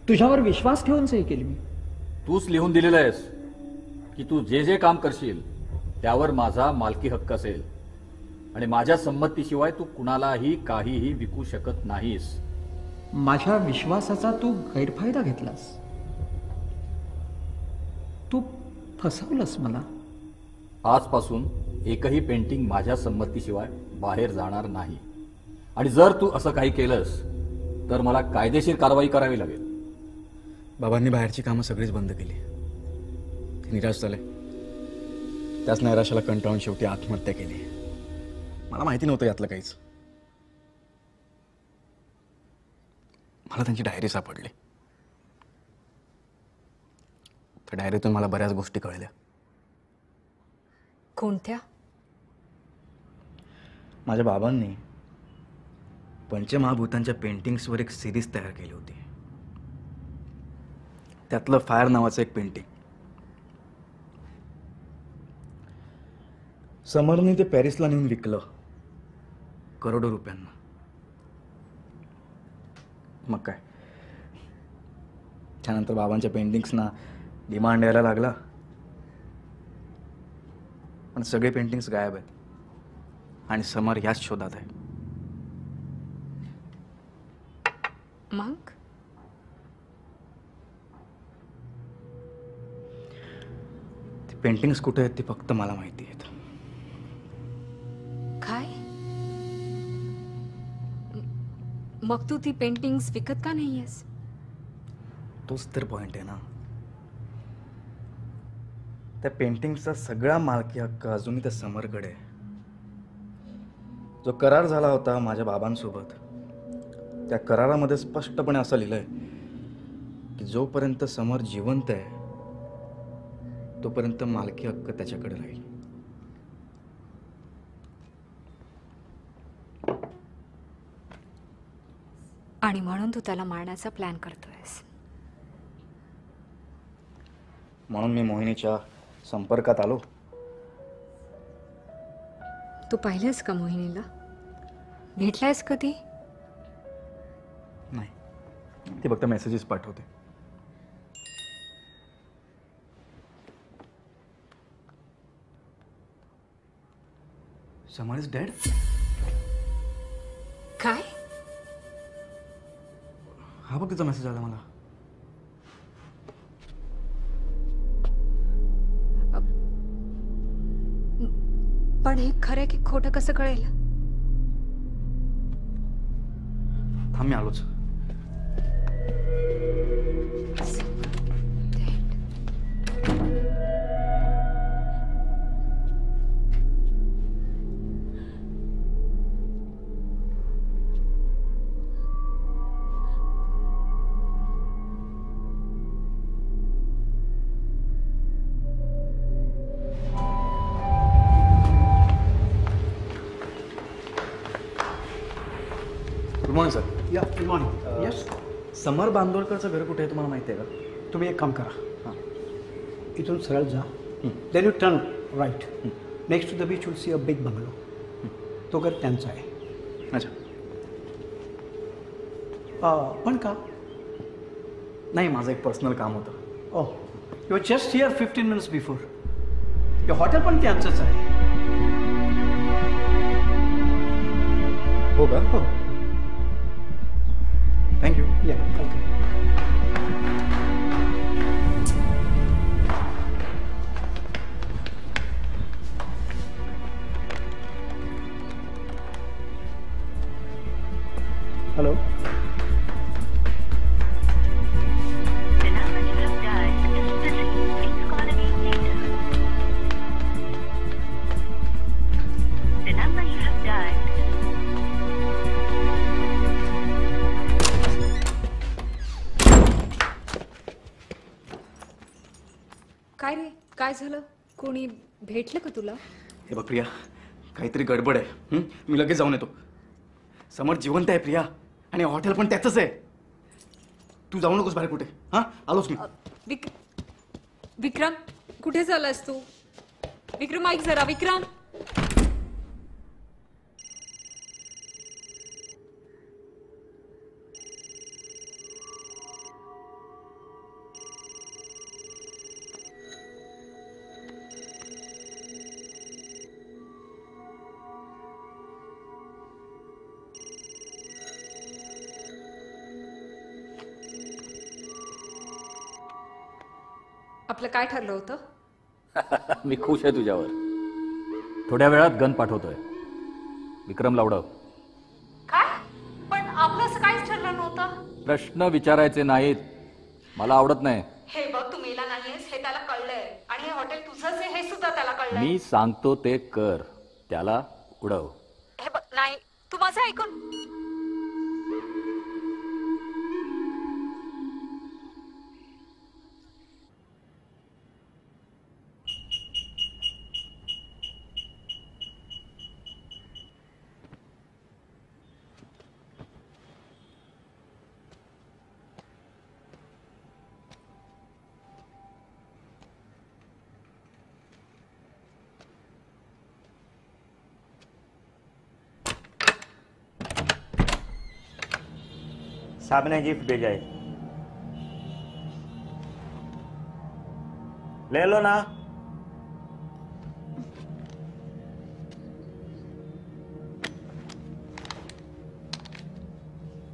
तुझ्यावर विश्वास ठेवून सही केली मी. तूच लिहून दिलेलं आहेस की तू जे जे काम करशील त्यावर माझा मालकी हक्क असेल आणि माझ्या संमतीशिवाय तू कुणालाही काहीही विकू शकत नाहीस. माझ्या विश्वासाचा तू गैरफायदा घेतलास. तू फसवलंस मला. आजपासून एकही पेंटिंग माझ्या संमतीशिवाय बाहेर जाणार नाही आणि जर तू असं काही केलंस तर मला कायदेशीर कारवाई करावी लागेल. बाबांनी बाहेरची कामं सगळीच बंद केली. ते निराश झाले. त्याच नैराश्याला कंटाळून शेवटी आत्महत्या केली. मला माहिती नव्हतं यातलं काहीच. मला त्यांची डायरी सापडली. त्या डायरीतून मला बऱ्याच गोष्टी कळल्या. कोणत्या? माझ्या बाबांनी पंचमहाभूतांच्या पेंटिंग्सवर एक सिरीज तयार केली होती. त्यातलं फायर नावाचं एक पेंटिंग. समरने ते पॅरिसला नेऊन विकलं करोडो रुपयांना. मग काय, त्यानंतर बाबांच्या पेंटिंग्सना डिमांड यायला लागला. पण सगळे पेंटिंग्स गायब आहेत आणि समर ह्याच शोधात आहे. मग पेंटिंग्स कुठे आहेत ते फक्त मला माहिती आहेत. काय? मग तू ती पेंटिंग्स विकत का नाहीयेस? तोच तर पॉइंट आहे ना. त्या पेंटिंगचा सगळा मालकी हक्क अजूनही त्या समरकडे आहे. जो करार झाला होता माझ्या बाबांसोबत, त्या करारामध्ये स्पष्टपणे असं लिहिलंय की जोपर्यंत समर जिवंत आहे तोपर्यंत मालकी हक्क त्याच्याकडे राहील. आणि म्हणून तू त्याला मारण्याचा प्लॅन करतोयस. म्हणून मी मोहिनीच्या संपर्कात आलो. तू पाहिलंस का मोहिनीला? भेटलायस कधी? नाही, ती फक्त मेसेजेस पाठवते. समर इज डेड? काय? हा बघ तिचा मेसेज आला मला. पण हे खरं की खोटं कसं कळेल? थांब, मी आलोच. Good morning sir. या गुड मॉर्निंग. येस. समर बांदोडकरचं घर कुठे आहे तुम्हाला माहिती आहे का? तुम्ही एक काम करा, हां, इथून सरळ जा, then you turn right. Next to the beach will see a big bungalow. तो घर त्यांचा आहे. अच्छा. पण का? नाही, माझं एक पर्सनल काम होतं. Oh, you are just here 15 minutes before. हे हॉटेल पण त्यांचंच आहे. हो का? हो. Thank you. Yeah, welcome. Hello. The number you have dialed is busy. Please call again later. The number you have dialed. काय रे, काय झालं? कोणी भेटलं का तुला? हे बघ प्रिया, काहीतरी गडबड आहे. मी लगेच जाऊन येतो. समर जिवंत आहे प्रिया, आणि हॉटेल पण त्याचंच आहे. तू जाऊ नकोस बाहेर कुठे. हां, आलोच मी. विक्रम, कुठे चाललास तू? विक्रम, ऐक जरा. विक्रम, आपलं काय ठरलं होतं? मी खुश आहे तुझ्यावर. थोड्या वेळात गन पाठवतोय. विक्रमला उडव. काय? पण आपलं असं काहीच ठरलं नव्हतं. प्रश्न विचारायचे नाहीत. मला आवडत नाही. हे बघ, तू मेला नाहीयेस हे त्याला कळलंय, आणि हे हॉटेल तुझंच आहे हे सुद्धा त्याला कळलंय. मी सांगतो ते कर. त्याला उडव. हे बघ, नाही, तू माझं ऐकून. साहब ने गिफ्ट भेजा है, ले लो ना.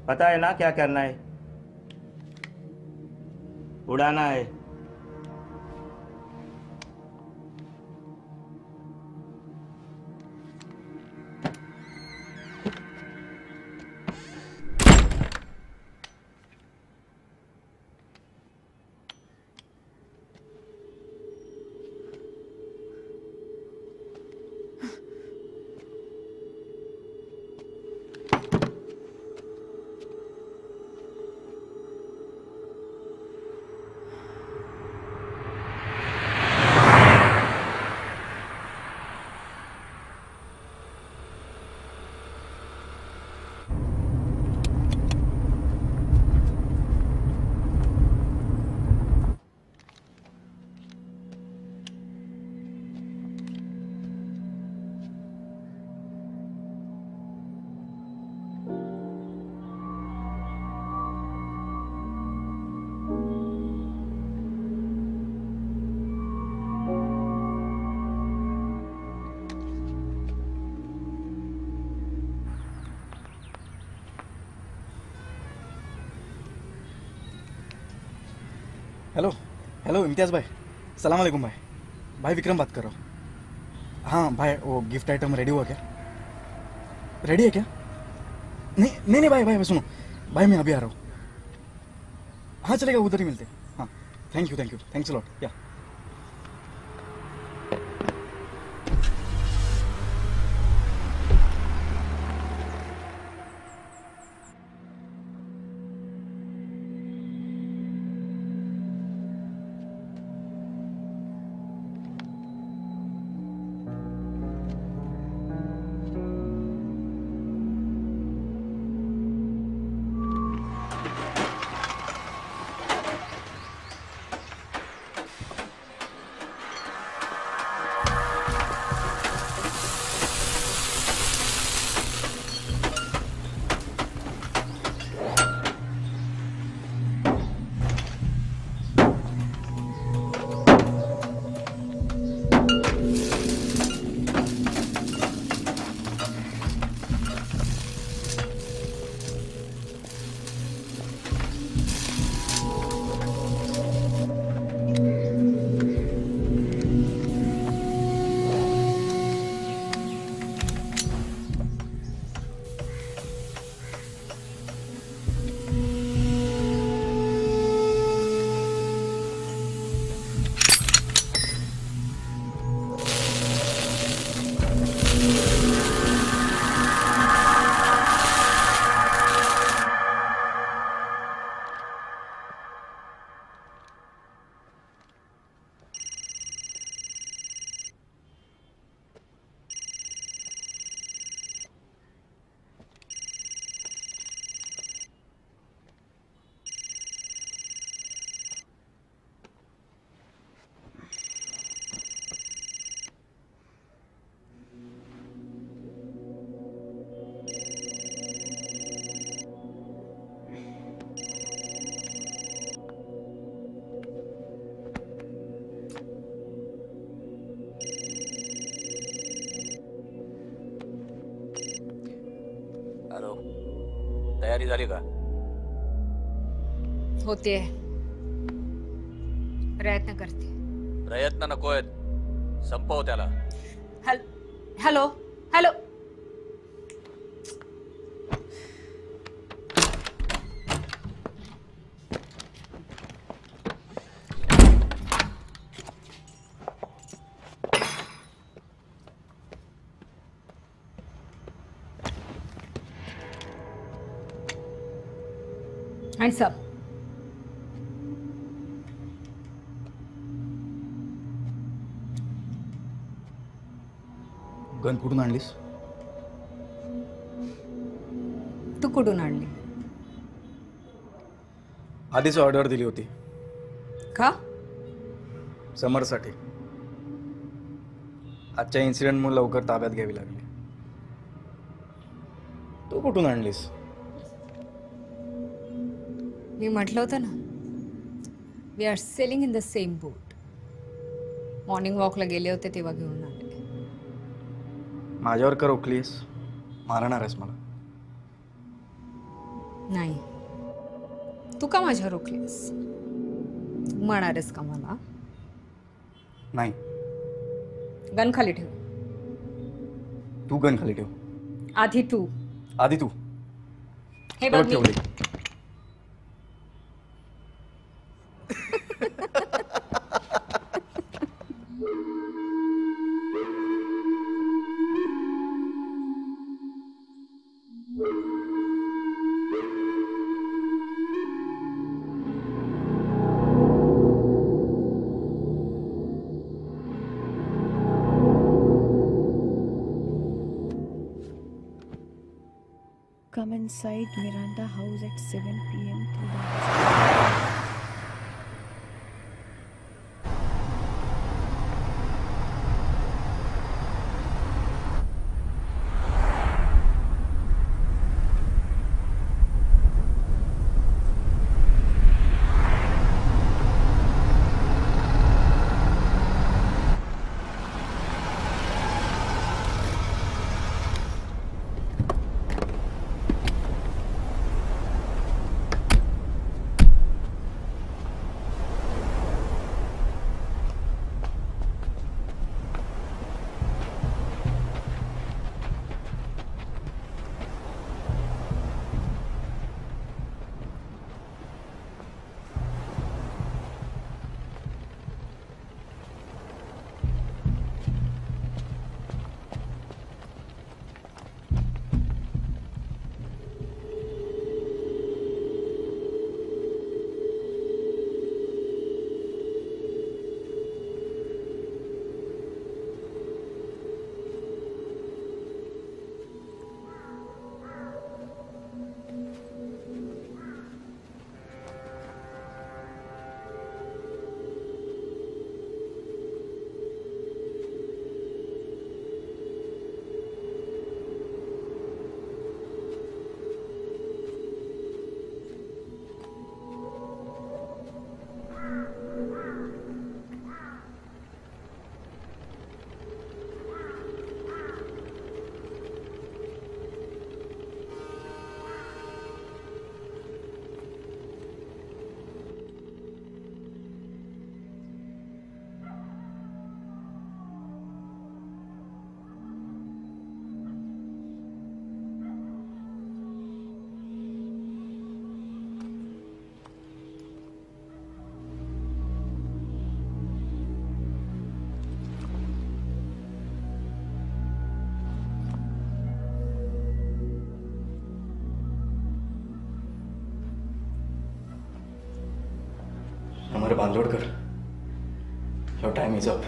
पता है ना क्या करना है? उड़ाना है. हेलो हेलो इम्तियाज़ भाई, सलाम वालेकुम भाई। भाई विक्रम बात कर रहा हूँ। हाँ भाई, वो गिफ्ट आइटम रेडी हुआ क्या? रेडी है क्या? नहीं नहीं नहीं भाई भाई सुनो भाई, मैं अभी आ रहा हूँ। हाँ चलेगा, उधर ही मिलते हैं। हाँ thank you thanks a lot. या हॅलो, तयारी झाली का? होते, प्रयत्न करते. प्रयत्न नकोय, संपव त्याला. Hello hello. Hands up. Gun कुठून आणलीस? तू कुठून आणली? आधीच ऑर्डर दिली होती. का? समरसाठी. आजच्या इन्सिडेंटमुळे लवकर ताब्यात घ्यावी लागली. तू कुठून आणलीस? मी म्हटलं होतं ना, we are sailing in the same boat. Morning वॉकला गेले होते तेव्हा घेऊन आले. माझ्यावर का रोखलीस? मारणार आहेस मला? नाही. तू का माझ्यावर रोखलीस? तू म्हणारेस का मला? नाही. गन खाली ठेव. तू गन खाली ठेव. आधी तू. हे बघ ठेवली. Come inside Miranda House at 7 p.m. Bandodkar, your time is up.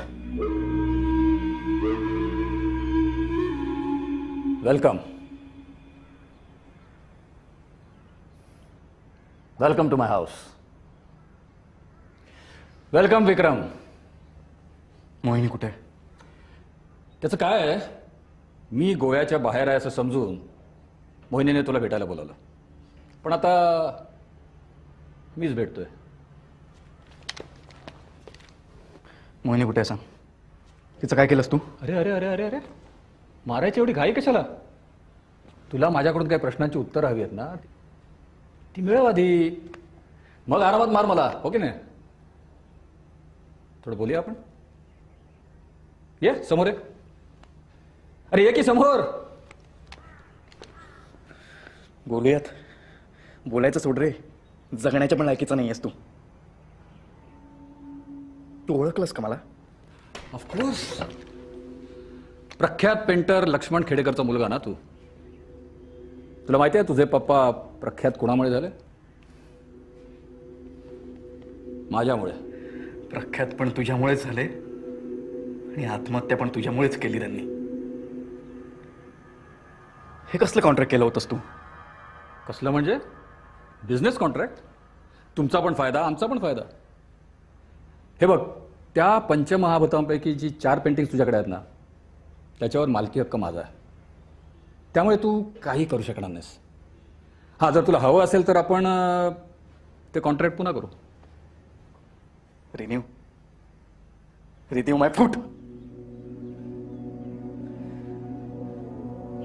Welcome. Welcome to my house. Welcome Vikram. Mohini कुठे आहे? त्याचं काय आहे, मी गोव्याच्या बाहेर आहे असं समजून मोहिनीने तुला भेटायला बोलावलं, पण आता मीच भेटतोय. मोहिनी कुठे आहे सांग. तिचं काय केलंस तू? अरे अरे अरे अरे अरे मारायची एवढी घाई कशाला? तुला माझ्याकडून काही प्रश्नांची उत्तरं हवी आहेत ना, ती मिळव आधी, मग आरामात मार मला, हो की नाही? थोडं बोलूया आपण. ये समोर ये. अरे ये की समोर. बोलूयात. बोलायचं सोड रे, जगण्याच्या पण लायकीचा नाही आहेस तू. तू ओळखलंस का मला? ऑफकोर्स. प्रख्यात पेंटर लक्ष्मण खेडेकरचा मुलगा ना तू. तुला माहिती आहे तुझे पप्पा प्रख्यात कोणामुळे झाले? माझ्यामुळे. प्रख्यात पण तुझ्यामुळेच झाले आणि आत्महत्या पण तुझ्यामुळेच केली त्यांनी. हे कसलं कॉन्ट्रॅक्ट केलं होतंस तू? कसलं म्हणजे? Business contract. तुमचा पण फायदा, आमचा पण फायदा. हे बघ, त्या पंचमहाभूतांपैकी जी 4 पेंटिंग्स तुझ्याकडे आहेत ना, त्याच्यावर मालकी हक्क माझा आहे. त्यामुळे तू काही करू शकणार नाहीस. हां, जर तुला हवं असेल तर आपण ते कॉन्ट्रॅक्ट पुन्हा करू. रिन्यू माय फूट.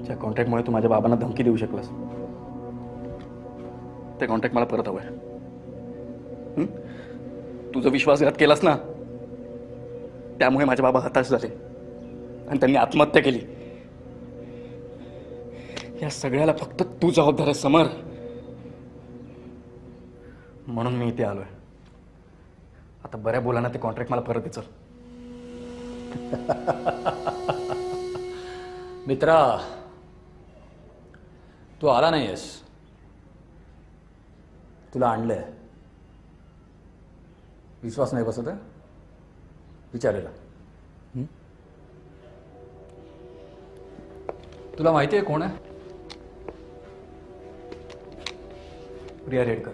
त्या कॉन्ट्रॅक्टमुळे तू माझ्या बाबांना धमकी देऊ शकलास. ते कॉन्ट्रॅक्ट मला परत हवंय. तुझा विश्वासघात केलास ना, त्यामुळे माझे बाबा हताश झाले आणि त्यांनी आत्महत्या केली. या सगळ्याला फक्त तू जबाबदार आहे समर. म्हणून मी इथे आलोय. आता बऱ्या बोलाना ते कॉन्ट्रॅक्ट मला परत दे. चल. मित्रा, तू आला नाहीयेस, तुला आणलंय. विश्वास नाही बसत आहे? विचारेला. तुला माहिती आहे कोण आहे? प्रिया रेडकर.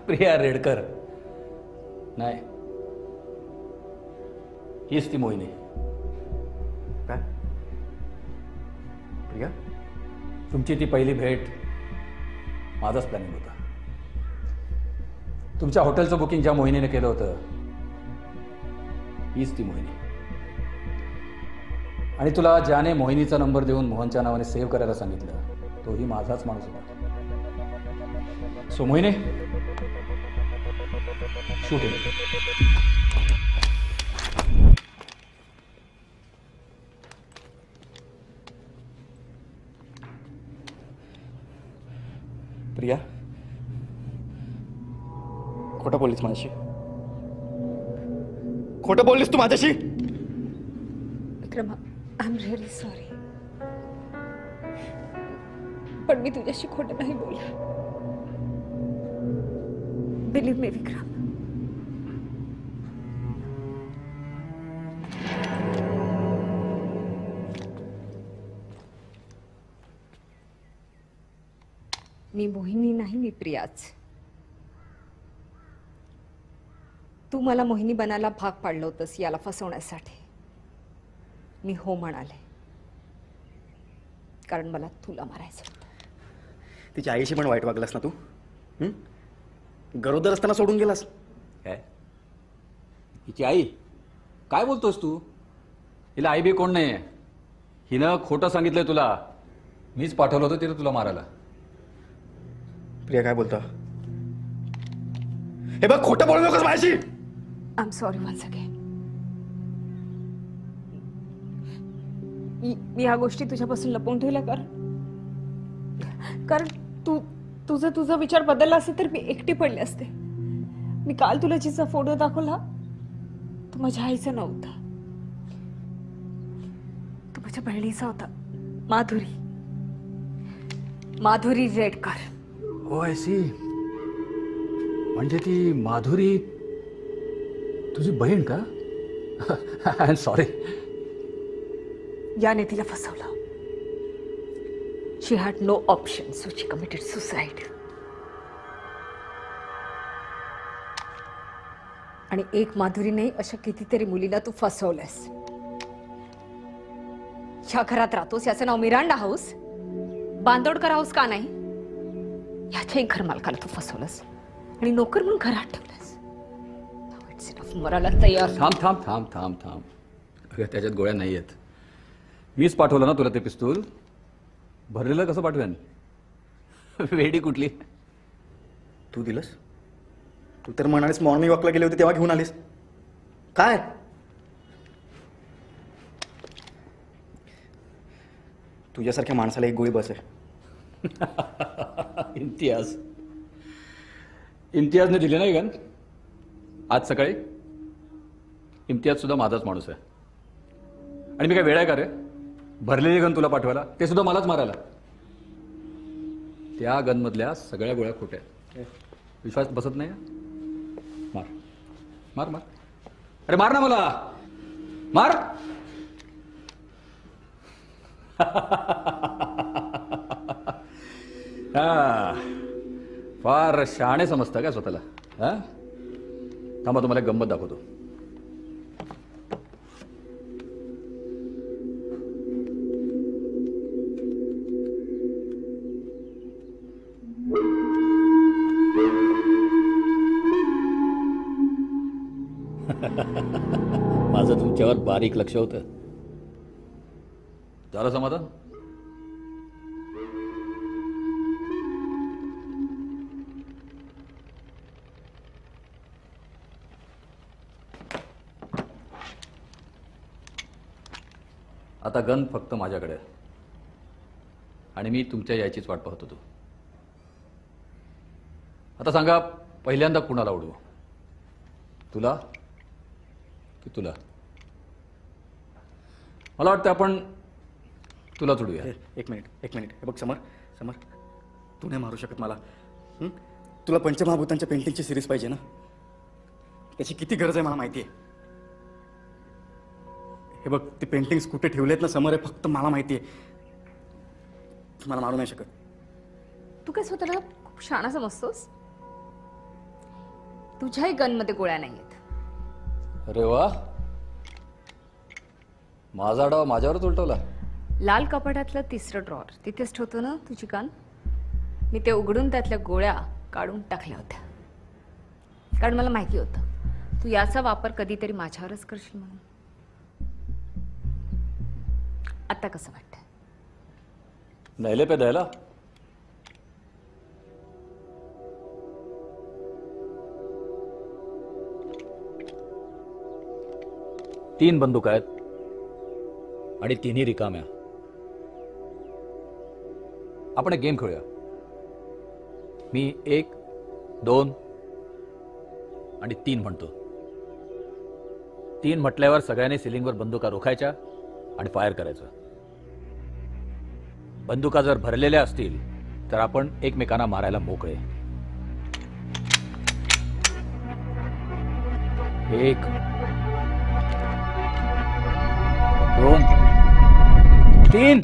प्रिया रेडकर नाही, हीच ती मोहिनी. काय? प्रिया? तुमची ती पहिली भेट माझाच प्लॅनिंग होता. तुमच्या हॉटेलचं बुकिंग ज्या मोहिनीने केलं होतं, हीच ती मोहिनी. आणि तुला ज्याने मोहिनीचा नंबर देऊन मोहनच्या नावाने सेव्ह करायला सांगितलं, तोही माझाच माणूस होता. So Mohini, shoot it. Priya, खोटं बोललीस माझ्याशी. खोटं बोललीस तू माझ्याशी. विक्रम, आय एम रिअली सॉरी, पण मी तुझ्याशी खोटं नाही बोलले. बिलीव्ह मी विक्रम. मी मोहिनी नाही, मी प्रियाच. तू मला मोहिनी बनायला भाग पाडलं होतंस याला फसवण्यासाठी. मी हो म्हणाले, कारण मला तुला मारायचं होतं. तिच्या आईशी पण वाईट वागलास ना तू. गरोदर असताना सोडून गेलास. काय हिची आई? काय बोलतोस तू? हिला आई बी कोण नाही. हिनं खोटं सांगितलंय तुला. मीच पाठवलं होतं तिला तुला मारायला. प्रिया, काय बोलता? हे बघ, खोटं बोलू नकोस माझ्याशी. I am sorry once again. मी ह्या गोष्टी तुझ्यापासून लपवून ठेवल्या कारण तुझा विचार बदलला असेल तर मी एकटी पडले असते. मी काल तुला जिचा फोटो दाखवला तो माझ्या आईचा नव्हता, तो माझ्या बहिणीचा होता. माधुरी रेडकर. हो, आय सी. म्हणजे ती माधुरी तुझी बहीण का? I am sorry. याने तिला फसवलं. She had no option, so she committed suicide. आणि एक माधुरी नाही, अशा कितीतरी मुलीला तू फसवलंस. ह्या घरात राहतोस, याचं नाव मिरांडा हाऊस, बांदोडकर हाऊस का नाही? ह्याच्याही घर मालकाला तू फसवलंस आणि नोकर म्हणून घरात ठेवलंस. मराला तयार. थांब थांब थांब थांब थांब. अगं त्याच्यात गोळ्या नाही आहेत. मीच पाठवलं ना तुला ते पिस्तूल. भरलेलं कसं पाठवेन? वेडी कुठली? तू दिलंस? तू तर म्हणालीस मॉर्निंग वॉकला गेले होते तेव्हा घेऊन आलीस. काय तुझ्यासारख्या माणसाला एक गोळी बस आहे. इम्तियाजने दिले नाही गन आज सकाळी. इम्तियाज सुद्धा माझाच माणूस आहे. आणि मी काय वेळ आहे का रे भरलेली गन तुला पाठवायला? ते सुद्धा मलाच मारायला. त्या गनमधल्या सगळ्या गोळ्या खोट्या. विश्वास बसत नाही? मार मार मार. अरे मार ना मला, मार. फार शहाणे समजता काय स्वतःला? हा थांबा, तुम्हाला एक गंमत दाखवतो. माझं तुमच्यावर बारीक लक्ष होतं. झालं समाधान? आता गन फक्त माझ्याकडे आहे आणि मी तुमच्या यायचीच वाट पाहत होतो. आता सांगा, पहिल्यांदा कुणाला उडवू? तुला की तुला? मला वाटतं आपण तुलाच उडूया. एक मिनिट. हे बघ समर, तू नाही मारू शकत मला. तुला पंचमहाभूतांच्या पेंटिंगची सिरीज पाहिजे ना? त्याची किती गरज आहे मला माहिती आहे. हे बघ, ते पेंटिंग्स कुठे ठेवलेत ना समोर, आहे फक्त मला माहिती आहे. मला मारू नाही शकत. तू काय स्वतःला खूप शहाणा समजतोस? तुझ्याही गनमध्ये गोळ्या नाहीयेत. अरे वा, माझा डाव माझ्यावरच उलटवला. लाल कपाटातलं तिसरं ड्रॉवर तिथेच ठेवतो ना तुझी गन. मी ते उघडून त्यातल्या गोळ्या काढून टाकल्या होत्या, कारण मला माहिती होतं तू याचा वापर कधीतरी माझ्यावरच करशील म्हणून. आता कसं वाटतं? नहिले पे द्यायला? तीन बंदूक आहेत आणि तिन्ही रिकाम्या. आपण एक गेम खेळूया. मी 1, 2 आणि 3 म्हणतो. 3 म्हटल्यावर सगळ्यांनी सिलिंगवर बंदुका रोखायच्या आणि फायर करायचं. बंदुका जर भरलेल्या असतील तर आपण एकमेकांना मारायला मोकळे. 1, 2, 3